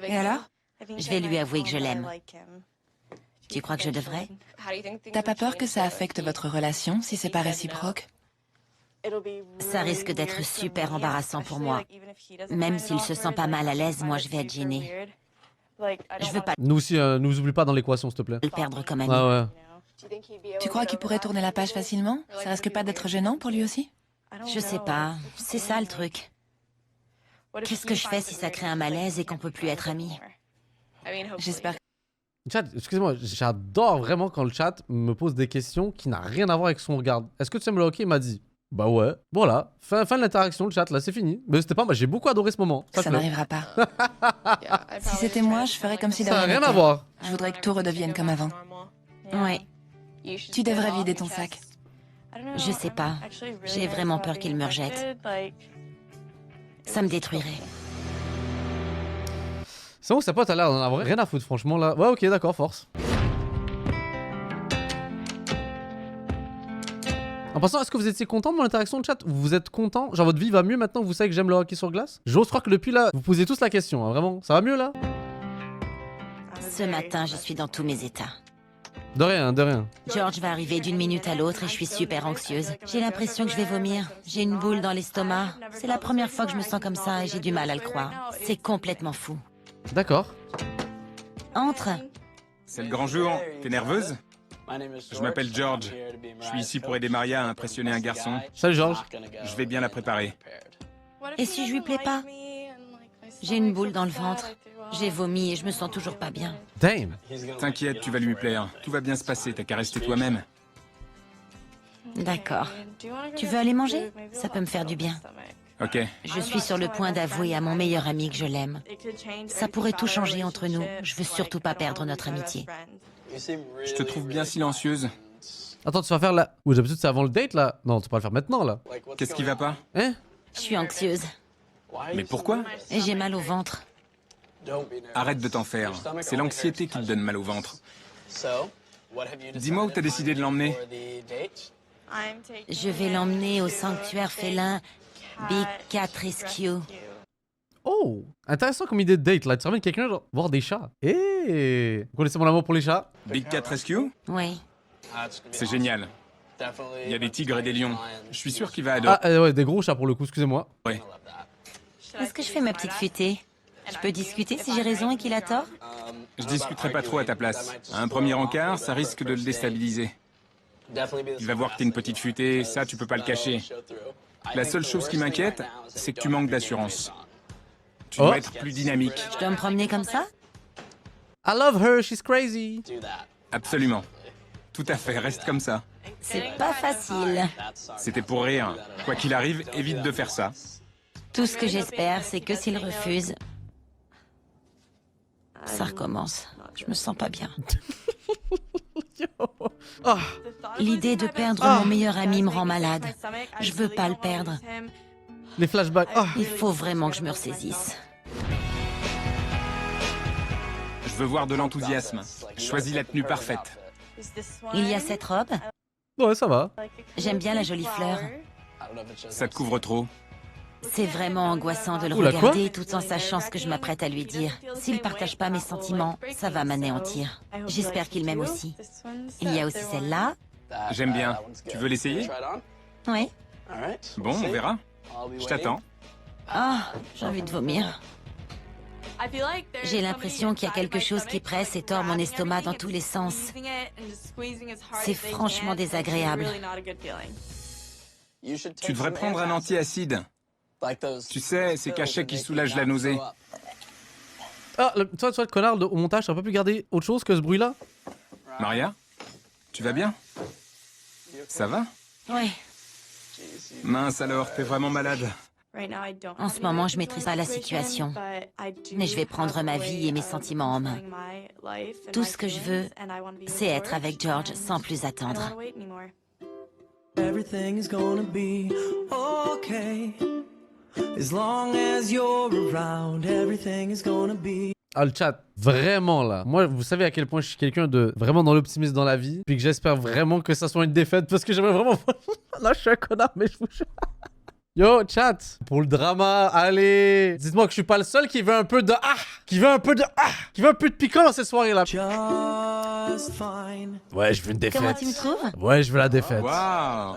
Et alors? je vais lui avouer que je l'aime. Tu crois que je devrais? T'as pas peur que ça affecte votre relation si c'est pas réciproque? Ça risque d'être super embarrassant pour moi. Même s'il se sent pas mal à l'aise, moi je vais être gênée. Je veux pas Nous aussi, nous oublie pas dans l'équation, s'il te plaît. le perdre comme ami. Ah ouais. Tu crois qu'il pourrait tourner la page facilement? Ça risque pas d'être gênant pour lui aussi? Je sais pas, c'est ça le truc. Qu'est-ce que je fais si ça crée un malaise et qu'on peut plus être amis? J'espère. Chat, excusez-moi, j'adore vraiment quand le chat me pose des questions qui n'ont rien à voir avec son regard. Est-ce que tu aimes le hockey? Il m'a dit. Bah ouais, voilà. Fin de l'interaction, le chat, là, c'est fini. Mais c'était pas moi, j'ai beaucoup adoré ce moment. Ça n'arrivera pas. Si c'était moi, je ferais comme si de Ça n'a rien rien n'était. à voir. Je voudrais que tout redevienne comme avant. Ouais, Tu devrais vider ton sac. je sais pas. J'ai vraiment peur qu'il me rejette. Ça me détruirait. C'est bon, sa pote a l'air d'en avoir rien à foutre, franchement, là. Ouais, ok, d'accord, force. En passant, est-ce que vous étiez content de mon interaction de chat? Vous êtes content? Genre, votre vie va mieux maintenant que vous savez que j'aime le hockey sur glace? J'ose croire que depuis là, vous posez tous la question, hein, vraiment. Ça va mieux, là? Ce matin, je suis dans tous mes états. De rien, de rien. George va arriver d'une minute à l'autre et je suis super anxieuse. J'ai l'impression que je vais vomir. J'ai une boule dans l'estomac. C'est la première fois que je me sens comme ça et j'ai du mal à le croire. C'est complètement fou. D'accord. Entre. C'est le grand jour. T'es nerveuse? Je m'appelle George. Je suis ici pour aider Maria à impressionner un garçon. Salut, George. Je vais bien la préparer. Et si je lui plais pas? J'ai une boule dans le ventre. J'ai vomi et je me sens toujours pas bien. Damn. T'inquiète, tu vas lui plaire. Tout va bien se passer, t'as qu'à rester toi-même. D'accord. Tu veux aller manger? Ça peut me faire du bien. Ok. Je suis sur le point d'avouer à mon meilleur ami que je l'aime. Ça pourrait tout changer entre nous. Je veux surtout pas perdre notre amitié. Je te trouve bien silencieuse. Attends, tu vas faire la... Ou d'habitude, c'est avant le date, là? Non, tu peux pas le faire maintenant, là. Qu'est-ce qui va pas? Hein? Je suis anxieuse. Mais pourquoi? Et j'ai mal au ventre. Arrête de t'en faire. C'est l'anxiété qui te donne mal au ventre. Dis-moi où t'as décidé de l'emmener. Je vais l'emmener au sanctuaire félin Big Cat Rescue. Oh! Intéressant comme idée de date, là. Tu ramènes quelqu'un, genre, voir des chats. Eh! Vous connaissez mon amour pour les chats? Big Cat Rescue? Oui. C'est génial. Il y a des tigres et des lions. Je suis sûr qu'il va adorer. Ah, ouais, des gros chats pour le coup, excusez-moi. Ouais. Est-ce que je fais ma petite futée? Je peux discuter si j'ai raison et qu'il a tort? Je discuterai pas trop à ta place. À un premier encart, ça risque de le déstabiliser. Il va voir que t'es une petite futée, ça tu peux pas le cacher. La seule chose qui m'inquiète, c'est que tu manques d'assurance. Tu dois être plus dynamique. Je dois me promener comme ça? I love her, she's crazy. Absolument. Tout à fait, reste comme ça. C'est pas facile. C'était pour rire. Quoi qu'il arrive, évite de faire ça. Tout ce que j'espère, c'est que s'il refuse, ça recommence. Je me sens pas bien. Ah. L'idée de perdre mon meilleur ami me rend malade. Je veux pas le perdre. Les flashbacks. Ah. Il faut vraiment que je me ressaisisse. Je veux voir de l'enthousiasme. Choisis la tenue parfaite. Il y a cette robe. Ouais, ça va. J'aime bien la jolie fleur. Ça te couvre trop. C'est vraiment angoissant de le Oula, regarder tout en sachant ce que je m'apprête à lui dire. S'il partage pas mes sentiments, ça va m'anéantir. J'espère qu'il m'aime aussi. Il y a aussi celle-là. J'aime bien. Tu veux l'essayer? Oui. Bon, on verra. Je t'attends. Ah, j'ai envie de vomir. J'ai l'impression qu'il y a quelque chose qui presse et tord mon estomac dans tous les sens. C'est franchement désagréable. Tu devrais prendre un antiacide. Tu sais, ces cachets qui soulagent la nausée. Ah, toi, le connard, au montage, t'as pas pu garder autre chose que ce bruit-là? Maria? Tu vas bien? Ça va? Oui. Mince alors, t'es vraiment malade. En ce moment, je maîtrise pas la situation. Mais je vais prendre ma vie et mes sentiments en main. Tout ce que je veux, c'est être avec George sans plus attendre. Everything's gonna be okay. As long as you're around, everything is gonna be. Ah, le chat, vraiment là. Moi, vous savez à quel point je suis quelqu'un de vraiment dans l'optimisme dans la vie. Puis que j'espère vraiment que ça soit une défaite parce que j'aimerais vraiment. Là, je suis un connard, mais je vous jure. Yo, chat, pour le drama, allez. Dites-moi que je suis pas le seul qui veut un peu de qui veut un peu de qui veut un peu de piquant dans cette soirée là. Just fine. Ouais, je veux une défaite. Comment tu me trouves? Ouais, je veux la défaite. Waouh!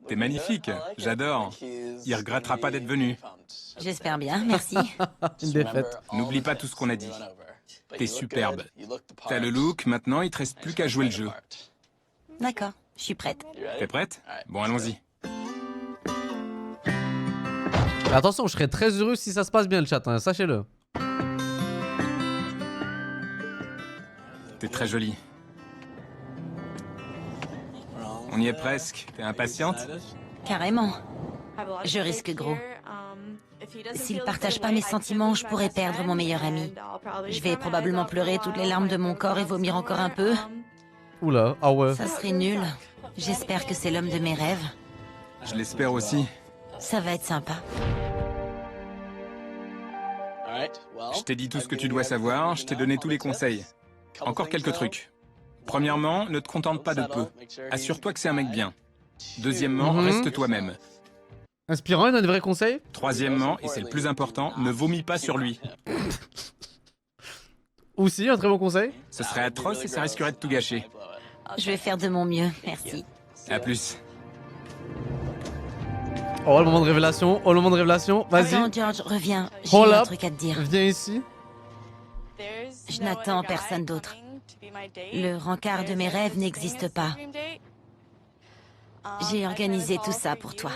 T'es magnifique, j'adore. Il regrettera pas d'être venu. J'espère bien, merci. Une défaite. N'oublie pas tout ce qu'on a dit. T'es superbe. T'as le look, maintenant il te reste plus qu'à jouer le jeu. D'accord, je suis prête. T'es prête? Bon, allons-y. Attention, je serais très heureux si ça se passe bien le chat, hein, sachez-le. T'es très jolie. On y est presque. T'es impatiente? Carrément. Je risque gros. S'il partage pas mes sentiments, je pourrais perdre mon meilleur ami. Je vais probablement pleurer toutes les larmes de mon corps et vomir encore un peu. Oula, ah ouais. Ça serait nul. J'espère que c'est l'homme de mes rêves. Je l'espère aussi. Ça va être sympa. Je t'ai dit tout ce que tu dois savoir, je t'ai donné tous les conseils. Encore quelques trucs. Premièrement, ne te contente pas de peu. Assure-toi que c'est un mec bien. Deuxièmement, reste toi-même. Inspirant, il a des vrais conseils? Troisièmement, et c'est le plus important, ne vomis pas sur lui. Aussi, un très bon conseil. Ce serait atroce et ça risquerait de tout gâcher. Je vais faire de mon mieux, merci. À plus. Oh, le moment de révélation, oh, le moment de révélation, vas-y. Attends, George, reviens. J'ai Hold un up. truc à te dire. Viens ici. Je n'attends personne d'autre. Le rencard de mes rêves n'existe pas. J'ai organisé tout ça pour toi.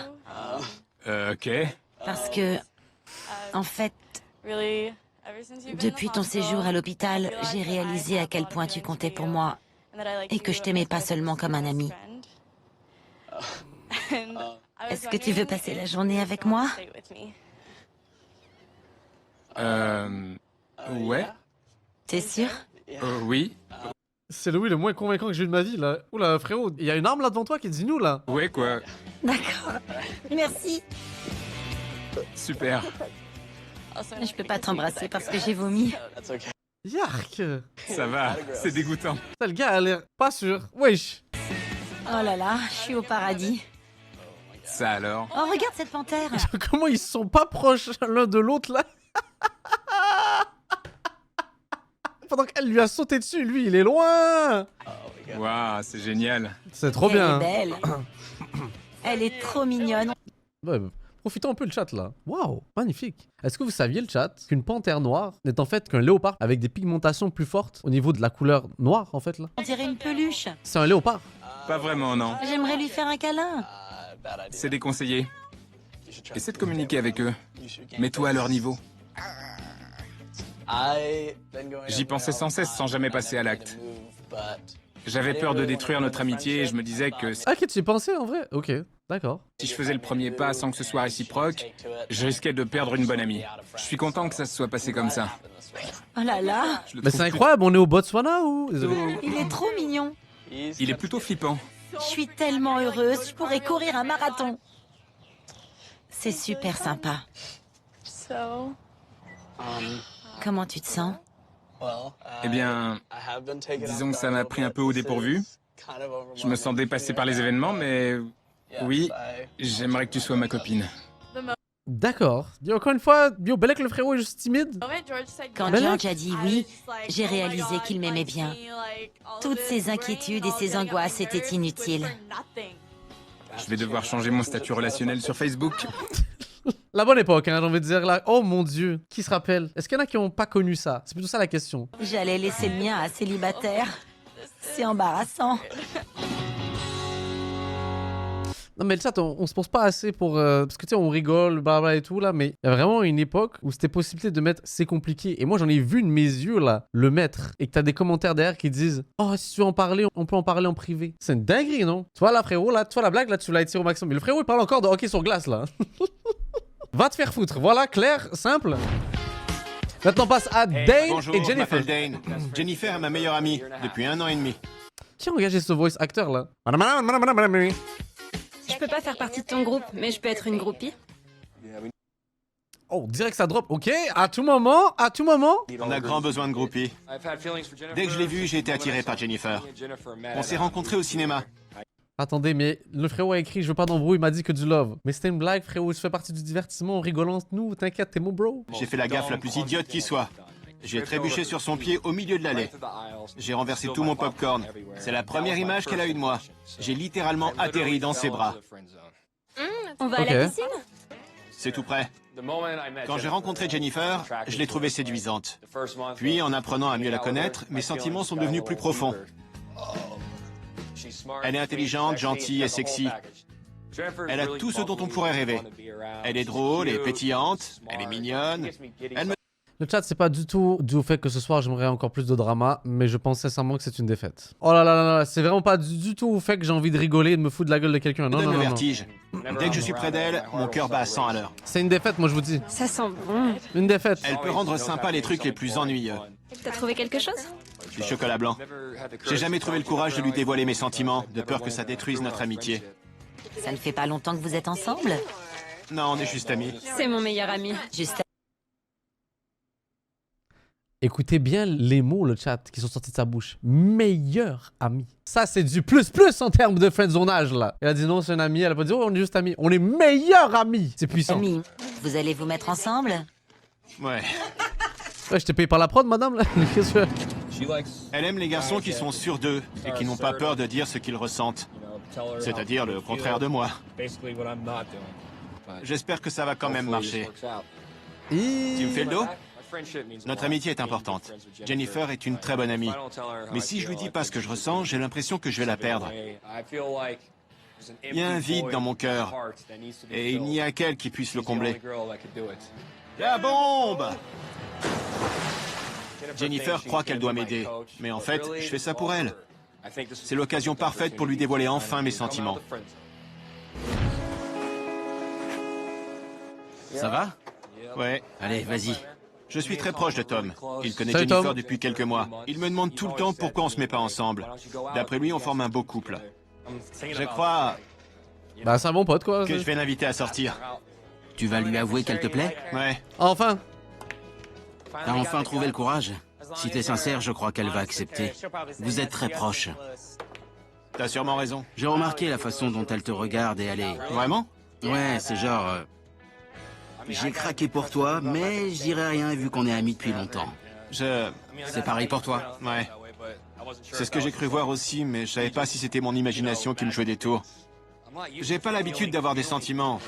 Ok. Parce que, en fait, depuis ton séjour à l'hôpital, j'ai réalisé à quel point tu comptais pour moi et que je t'aimais pas seulement comme un ami. Est-ce que tu veux passer la journée avec moi? Ouais. T'es sûr? Oui. C'est le oui le moins convaincant que j'ai eu de ma vie là. Oula frérot, il y a une arme là devant toi qui dit nous là. Ouais quoi. D'accord. Merci. Super. Je peux pas t'embrasser parce que j'ai vomi. Yark. Ça va, c'est dégoûtant. Ça, le gars a l'air pas sûr. Wesh. Oh là là, je suis au paradis. Ça alors? Oh, regarde cette panthère. Comment ils sont pas proches l'un de l'autre là? Pendant qu'elle lui a sauté dessus, lui il est loin. Waouh, c'est génial. C'est trop bien. Elle est belle. Elle est trop mignonne. Ouais, profitons un peu le chat là. Waouh, magnifique. Est-ce que vous saviez le chat qu'une panthère noire n'est en fait qu'un léopard avec des pigmentations plus fortes au niveau de la couleur noire en fait là? On dirait une peluche. C'est un léopard. Pas vraiment, non. J'aimerais lui faire un câlin. C'est déconseillé. Essaie de communiquer avec eux. Mets-toi à leur niveau. J'y pensais sans cesse sans jamais passer à l'acte. J'avais peur de détruire notre amitié et je me disais que Ah ok, tu y pensais en vrai? Ok, d'accord. si je faisais le premier pas sans que ce soit réciproque, je risquais de perdre une bonne amie. Je suis content que ça se soit passé comme ça. Oh là là. Je le Mais trouve c'est incroyable, on est au Botswana ou? Désolé. Il est trop mignon. Il est plutôt flippant. Je suis tellement heureuse. Je pourrais courir un marathon. C'est super sympa. Comment tu te sens? Eh bien, disons que ça m'a pris un peu au dépourvu. Je me sens dépassé par les événements, mais oui, j'aimerais que tu sois ma copine. D'accord. Yo, encore une fois, yo, Belek le frérot est juste timide. Quand Ben là- George a dit oui, j'ai réalisé qu'il m'aimait bien. Toutes ses inquiétudes et ses angoisses étaient inutiles. Je vais devoir changer mon statut relationnel sur Facebook. La bonne époque, hein, j'ai envie de dire là. Oh mon dieu, qui se rappelle? Est-ce qu'il y en a qui n'ont pas connu ça? C'est plutôt ça la question. J'allais laisser le mien à célibataire. C'est embarrassant. Non mais le chat, on se pense pas assez pour... parce que tu sais, on rigole, blabla et tout là, mais il y a vraiment une époque où c'était possibilité de mettre c'est compliqué. Et moi j'en ai vu de mes yeux là, le mettre. Et que t'as des commentaires derrière qui disent « Oh, si tu veux en parler, on peut en parler en privé. » C'est une dinguerie, non? Tu vois là frérot, là, tu vois la blague, là tu l'as étiré au maximum. Mais le frérot il parle encore de hockey sur glace là. Va te faire foutre, voilà, clair, simple. Maintenant on passe à Dane Bonjour, et je Jennifer. m'appelle Dane. Jennifer est ma meilleure amie depuis 1 an et demi. Qui a engagé ce voice acteur là? Je peux pas faire partie de ton groupe, mais je peux être une groupie. Oh, direct ça drop, ok, à tout moment, à tout moment. On a grand besoin de groupies. Dès que je l'ai vue, j'ai été attiré par Jennifer. On s'est rencontrés au cinéma. Attendez, mais le frérot a écrit « Je veux pas d'embrouille », il m'a dit que du love. Mais c'était une blague, frérot, je fais partie du divertissement, on rigole entre nous, t'inquiète, t'es mon bro. J'ai fait la gaffe la plus idiote qui soit. J'ai trébuché sur son pied au milieu de l'allée. J'ai renversé tout mon popcorn. C'est la première image qu'elle a eue de moi. J'ai littéralement atterri dans ses bras. On va à la piscine? C'est tout près. Quand j'ai rencontré Jennifer, je l'ai trouvée séduisante. Puis, en apprenant à mieux la connaître, mes sentiments sont devenus plus profonds. Elle est intelligente, gentille et sexy. Elle a tout ce dont on pourrait rêver. Elle est drôle et pétillante, elle est mignonne. Elle me... Le chat, c'est pas du tout dû au fait que ce soir j'aimerais encore plus de drama, mais je pense sincèrement que c'est une défaite. Oh là là là là, c'est vraiment pas du tout au fait que j'ai envie de rigoler et de me foutre de la gueule de quelqu'un. Non, donne non, le non, vertige. Dès que je suis près d'elle, mon cœur bat à 100 à l'heure. C'est une défaite, moi je vous dis. Ça sent bon. Une défaite. Elle peut rendre sympa les trucs les plus ennuyeux. T'as trouvé quelque chose? Du chocolat blanc. J'ai jamais trouvé le courage de lui dévoiler mes sentiments, de peur que ça détruise notre amitié. Ça ne fait pas longtemps que vous êtes ensemble? Non, on est juste amis. C'est mon meilleur ami. Juste. Écoutez bien les mots, le chat, qui sont sortis de sa bouche. Meilleur ami. Ça, c'est du plus en termes de friendzonage, là. Elle a dit non, c'est un ami. Elle a pas dit, oh, on est juste amis. On est meilleurs amis. C'est puissant. Amis, vous allez vous mettre ensemble? Ouais. Ouais, je t'ai payé par la prod, madame, là. Qu'est-ce que... Elle aime les garçons qui sont sûrs d'eux et qui n'ont pas peur de dire ce qu'ils ressentent. C'est-à-dire le contraire de moi. J'espère que ça va quand même marcher. Tu me fais le dos? Notre amitié est importante. Jennifer est une très bonne amie. Mais si je lui dis pas ce que je ressens, j'ai l'impression que je vais la perdre. Il y a un vide dans mon cœur. Et il n'y a qu'elle qui puisse le combler. La bombe! Jennifer croit qu'elle doit m'aider. Mais en fait, je fais ça pour elle. C'est l'occasion parfaite pour lui dévoiler enfin mes sentiments. Ça va? Ouais. Allez, vas-y. Je suis très proche de Tom. Il connaît Salut, Jennifer Tom. depuis quelques mois. Il me demande tout le temps pourquoi on se met pas ensemble. D'après lui, on forme un beau couple. Je crois Bah, c'est un bon pote, quoi. que je vais l'inviter à sortir. Tu vas lui avouer qu'elle te plaît? Ouais. Enfin. T'as enfin trouvé le courage? Si t'es sincère, je crois qu'elle va accepter. Vous êtes très proches. T'as sûrement raison. J'ai remarqué la façon dont elle te regarde et elle est... Vraiment? Ouais, c'est genre... J'ai craqué pour toi, mais je dirais rien vu qu'on est amis depuis longtemps. C'est pareil pour toi. Ouais. C'est ce que j'ai cru voir aussi, mais je savais pas si c'était mon imagination qui me jouait des tours. J'ai pas l'habitude d'avoir des sentiments.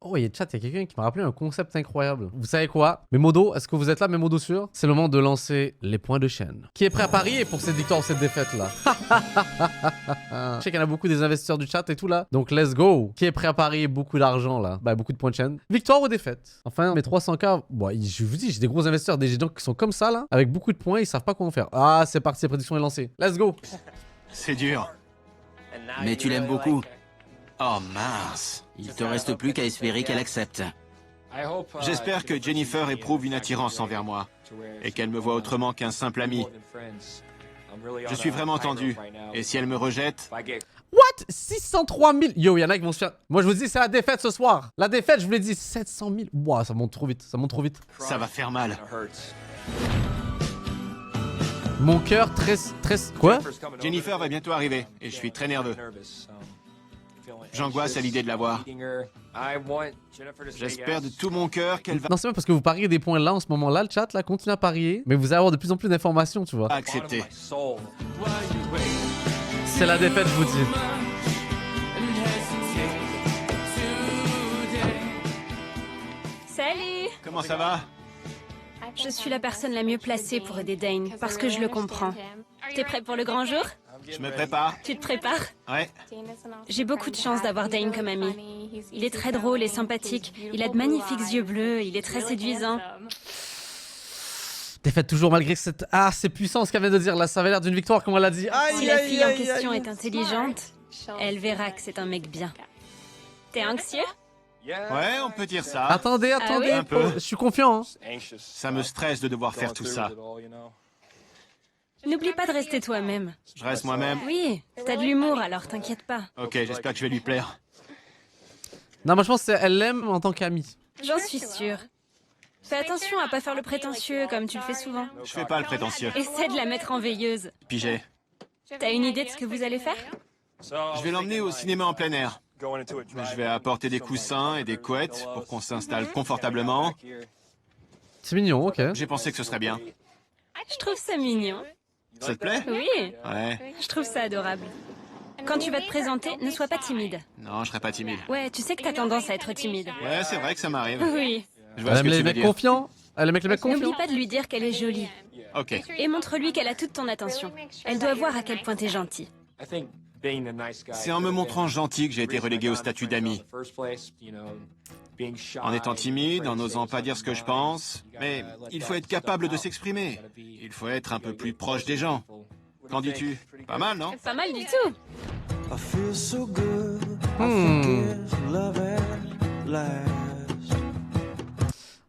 Oh, il y a chat, il y a quelqu'un qui m'a rappelé un concept incroyable. Vous savez quoi? Mes modos, est-ce que vous êtes là, mes modos sûrs? C'est le moment de lancer les points de chaîne. Qui est prêt à parier pour cette victoire ou cette défaite-là? Je sais qu'il y en a beaucoup des investisseurs du chat et tout là. Donc, let's go. Qui est prêt à parier beaucoup d'argent là? Bah, beaucoup de points de chaîne. Victoire ou défaite? Enfin, mes 300K, bon, je vous dis, j'ai des gros investisseurs, des gens qui sont comme ça là, avec beaucoup de points, ils savent pas comment faire. Ah, c'est parti, la prédiction est lancée. Let's go. C'est dur. Mais tu l'aimes beaucoup. Oh mince. Il te reste plus qu'à espérer qu'elle accepte. J'espère que Jennifer éprouve une attirance envers moi et qu'elle me voit autrement qu'un simple ami. Je suis vraiment tendu. Et si elle me rejette... What? 603 000? Yo, il y en a qui vont se faire... Moi, je vous dis, c'est la défaite ce soir. La défaite, je vous l'ai dit, 700 000. Ouah, ça monte trop vite, ça monte trop vite. Ça va faire mal. Mon cœur très... Quoi? Jennifer va bientôt arriver et je suis très nerveux. J'angoisse à l'idée de la voir. J'espère de tout mon cœur qu'elle va Non, c'est même parce que vous pariez des points là en ce moment-là, le chat, là, continuez à parier. Mais vous allez avoir de plus en plus d'informations, tu vois. accepter. C'est la défaite, je vous dis. Salut! Comment ça va? Je suis la personne la mieux placée pour aider Dane, parce que je le comprends. T'es prêt pour le grand jour? Je me prépare. Tu te prépares? Ouais. J'ai beaucoup de chance d'avoir Dane comme ami. Il est très drôle et sympathique. Il a de magnifiques yeux bleus. Il est très séduisant. Défaite toujours malgré cette... Ah, c'est puissant ce qu'elle vient de dire là. Ça avait l'air d'une victoire, comme elle l'a dit. Aïe, Si la aïe, fille en aïe, question aïe. est intelligente, elle verra que c'est un mec bien. T'es anxieux? Ouais, on peut dire ça. Attendez, Ah attendez. oui? Un peu. Je suis confiant. Hein. Ça me stresse de devoir faire tout ça. N'oublie pas de rester toi-même. Je reste moi-même. Oui, t'as de l'humour, alors t'inquiète pas. Ok, j'espère que je vais lui plaire. Non, moi je pense qu'elle l'aime en tant qu'amie. J'en suis sûre. Fais attention à pas faire le prétentieux comme tu le fais souvent. Je fais pas le prétentieux. Essaie de la mettre en veilleuse. Pigé. T'as une idée de ce que vous allez faire? Je vais l'emmener au cinéma en plein air. Je vais apporter des coussins et des couettes pour qu'on s'installe confortablement. C'est mignon, ok. J'ai pensé que ce serait bien. Je trouve ça mignon. Ça te plaît? Oui. Ouais. Je trouve ça adorable. Quand tu vas te présenter, ne sois pas timide. Non, je serai pas timide. Ouais, tu sais que t'as tendance à être timide. Ouais, c'est vrai que ça m'arrive. Oui. Je vois ce Elle que aime les tu veux mecs dire. confiants. Elle aime les mecs confiants. N'oublie pas de lui dire qu'elle est jolie. Ok. Et montre-lui qu'elle a toute ton attention. Elle doit voir à quel point t'es gentil. C'est en me montrant gentil que j'ai été relégué au statut d'ami. En étant timide, en n'osant pas dire ce que je pense, mais il faut être capable de s'exprimer. Il faut être un peu plus proche des gens. Qu'en dis-tu? Pas mal, non? Pas mal du tout. I feel so good. I forgive, love at last.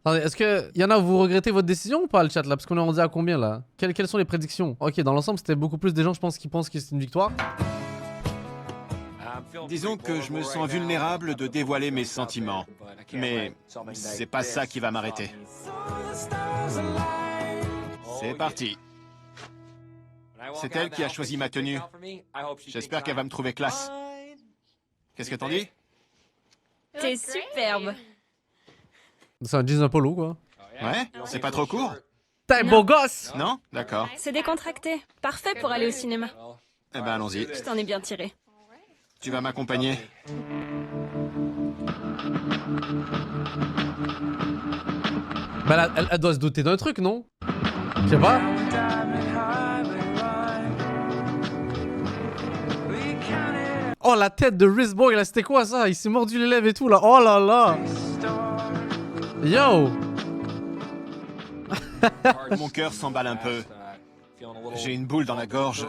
Attendez, est-ce que y en a où vous regrettez votre décision ou pas, le chat là? Parce qu'on est rendu à combien là? Quelles sont les prédictions? Ok, dans l'ensemble, c'était beaucoup plus des gens, je pense, qui pensent que c'est une victoire. Disons que je me sens vulnérable de dévoiler mes sentiments. Mais c'est pas ça qui va m'arrêter. C'est parti. C'est elle qui a choisi ma tenue. J'espère qu'elle va me trouver classe. Qu'est-ce que t'en dis? T'es superbe. C'est un jeans polo quoi. Ouais? C'est pas trop court? T'es beau gosse! Non? D'accord. C'est décontracté. Parfait pour aller au cinéma. Eh ben allons-y. Je t'en ai bien tiré. Tu vas m'accompagner? Bah là, elle doit se douter d'un truc, non? Je sais pas. Oh la tête de Risborg là, c'était quoi ça? Il s'est mordu les lèvres et tout là. Oh là là. Yo. Mon cœur s'emballe un peu. J'ai une boule dans la gorge.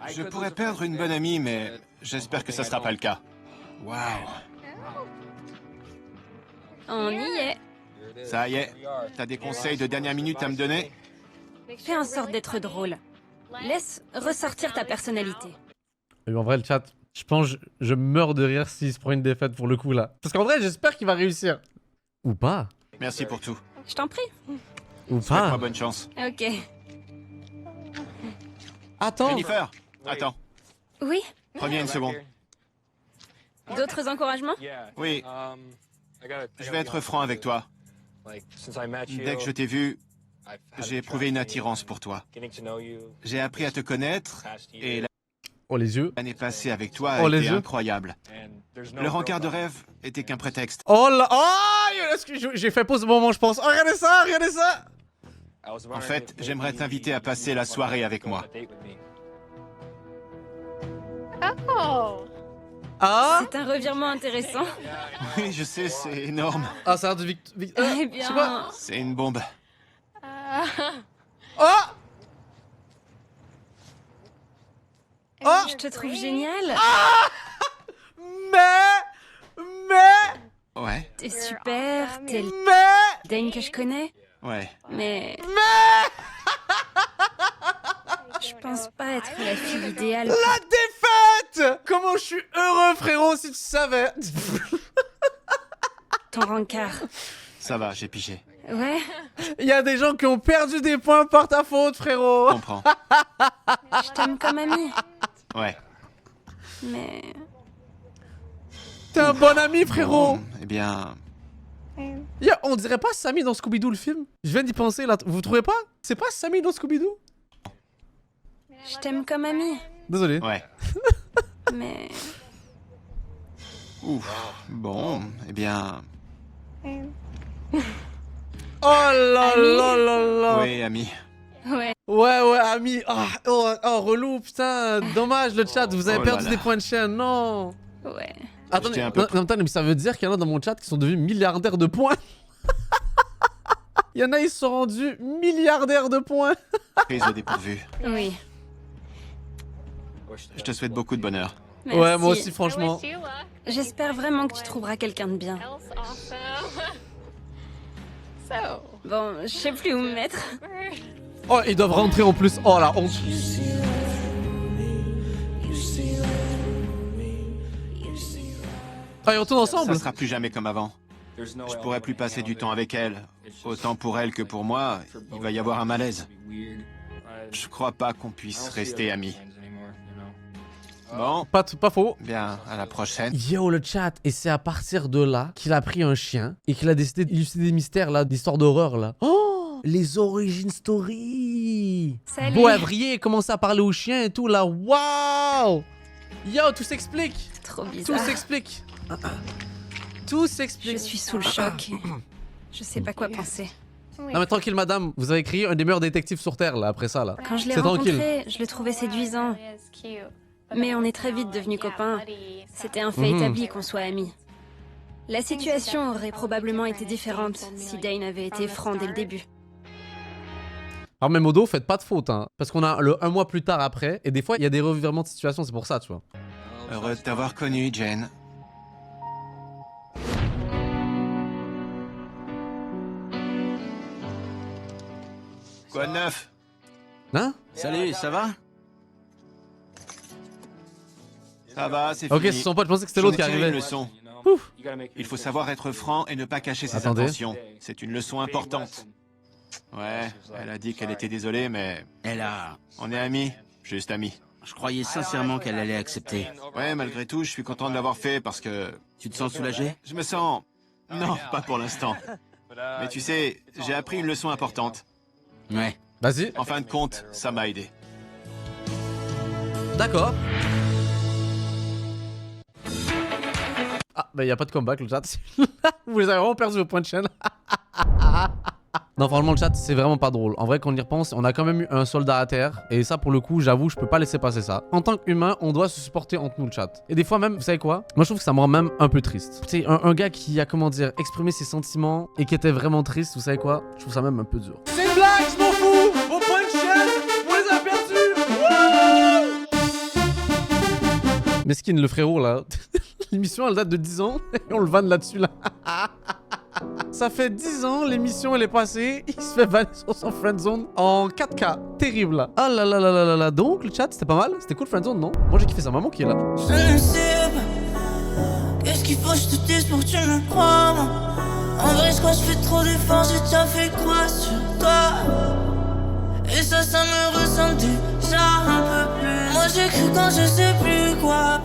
Je pourrais perdre une bonne amie, mais j'espère que ça sera pas le cas. Waouh. On y est. Ça y est. T'as des conseils de dernière minute à me donner? Fais en sorte d'être drôle. Laisse ressortir ta personnalité. Et en vrai, le chat, je pense que je meurs de rire s'il se prend une défaite pour le coup là. Parce qu'en vrai, j'espère qu'il va réussir. Ou pas. Merci pour tout. Je t'en prie. Ou Souhaite-moi pas. bonne chance. Ok. Attends. Jennifer, attends. Oui. Reviens une seconde. D'autres encouragements? Oui. Je vais être franc avec toi. Dès que je t'ai vu, j'ai éprouvé une attirance pour toi. J'ai appris à te connaître et Oh les yeux. l'année passée avec toi a Oh, les été yeux. incroyable. Le rencard de rêve était qu'un prétexte. Oh là. Oh, est-ce que j'ai fait pause au moment, je pense. Oh, regardez ça, regardez ça. En fait, j'aimerais t'inviter à passer la soirée avec moi. Ah. C'est un revirement intéressant. Oui, je sais, c'est énorme. Ah, ça a l'air de Eh bien... je sais pas. C'est une bombe. Oh. Oh. Je te trouve génial. Ah. Mais. Ouais, T'es super. T'es le Mais. Dane que je connais. ouais. Mais... Je pense pas être la fille idéale. La défaite. Comment je suis heureux, frérot, si tu savais. Ton rencard. Ça va, j'ai pigé. Ouais. Il y a des gens qui ont perdu des points par ta faute, frérot. Je comprends. Je t'aime comme ami. Ouais. Mais... T'es un bon ami, frérot. Bon, eh bien... On dirait pas Sammy dans Scooby-Doo le film. Je viens d'y penser là. Vous trouvez pas? C'est pas Sammy dans Scooby-Doo? Je t'aime comme ami. Désolé. Ouais. Mais... Ouf. Bon, eh bien... Oh là Ami. là là là. Oui, ami. Ouais. Ouais, ami. Oh, relou, putain. Dommage le chat, vous avez Oh là perdu là. des points de chaîne, non. Ouais. Attendez, J'étais un peu non, mais ça veut dire qu'il y en a dans mon chat qui sont devenus milliardaires de points. Il y en a, ils se sont rendus milliardaires de points. Prise au dépourvu. Oui. Je te souhaite beaucoup de bonheur. Merci. Ouais, moi aussi, franchement. J'espère vraiment que tu trouveras quelqu'un de bien. Bon, je sais plus où me mettre. Oh, ils doivent rentrer en plus. Oh, la honte. Ah, ils retournent ensemble. Ça sera plus jamais comme avant. Je pourrai plus passer du temps avec elle. Autant pour elle que pour moi, il va y avoir un malaise. Je crois pas qu'on puisse rester amis. Bon. Pas faux. Bien, à la prochaine. Yo, le chat. Et c'est à partir de là qu'il a pris un chien et qu'il a décidé d'illustrer des mystères, là, d'histoires d'horreur, là. Oh, les origin story. Salut. Beau Avrier commence à parler au chien et tout, là. Waouh. Yo, tout s'explique. Trop bizarre. Tout s'explique. Tout s'explique. Je suis sous le choc. Je sais pas quoi penser. Non mais tranquille madame, vous avez créé un des meilleurs détectives sur Terre là, après ça là. Quand je l'ai rencontré, je le trouvais séduisant. Mais on est très vite devenus copains. C'était un fait établi qu'on soit amis. La situation aurait probablement été différente si Dane avait été franc dès le début. Alors mais Modo, faites pas de faute hein, parce qu'on a le un mois plus tard après, et des fois il y a des revirements de situation, c'est pour ça tu vois. Heureux de t'avoir connu, Jane. Quoi de neuf? Hein? Salut, ça va? Ça va, c'est ok, fini. c'est son pote, je pensais que c'était l'autre qui arrivait. Une leçon. Ouf. Il faut savoir être franc et ne pas cacher ses Attendez. intentions. C'est une leçon importante. Ouais, elle a dit qu'elle était désolée, mais... On est amis, juste amis. Je croyais sincèrement qu'elle allait accepter. Ouais, malgré tout, je suis content de l'avoir fait parce que... Tu te sens soulagé? Je me sens... Non, pas pour l'instant. Mais tu sais, j'ai appris une leçon importante. Ouais. Vas-y. En fin de compte, ça m'a aidé. D'accord. Ah, bah y a pas de comeback le chat. Vous les avez vraiment perdu au point de chaîne. Non, franchement, le chat, c'est vraiment pas drôle. En vrai, quand on y repense, on a quand même eu un soldat à terre. Et ça, pour le coup, j'avoue, je peux pas laisser passer ça. En tant qu'humain, on doit se supporter entre nous, le chat. Et des fois même, vous savez quoi? Moi, je trouve que ça me rend même un peu triste. Tu sais, un gars qui a, comment dire, exprimé ses sentiments et qui était vraiment triste, vous savez quoi? Je trouve ça même un peu dur. C'est une blague, je m'en fous! Vos points de chaîne, on les a perdus! Meskin, le frérot, là. L'émission, elle date de 10 ans. Et on le vanne là-dessus, là. Ça fait 10 ans, l'émission elle est passée, il se fait vanner sur son friendzone en 4K. Terrible là. Ah là là là là là. Donc le chat c'était pas mal, c'était cool friendzone non? Moi j'ai kiffé sa maman qui est là. Je ne sais pas. Qu'est-ce qu'il faut que je te dise pour que tu me crois moi? En vrai je crois que je fais trop d'efforts, j'ai déjà fait quoi sur toi? Et ça me ressemble déjà un peu plus. Moi j'ai cru quand je sais plus quoi.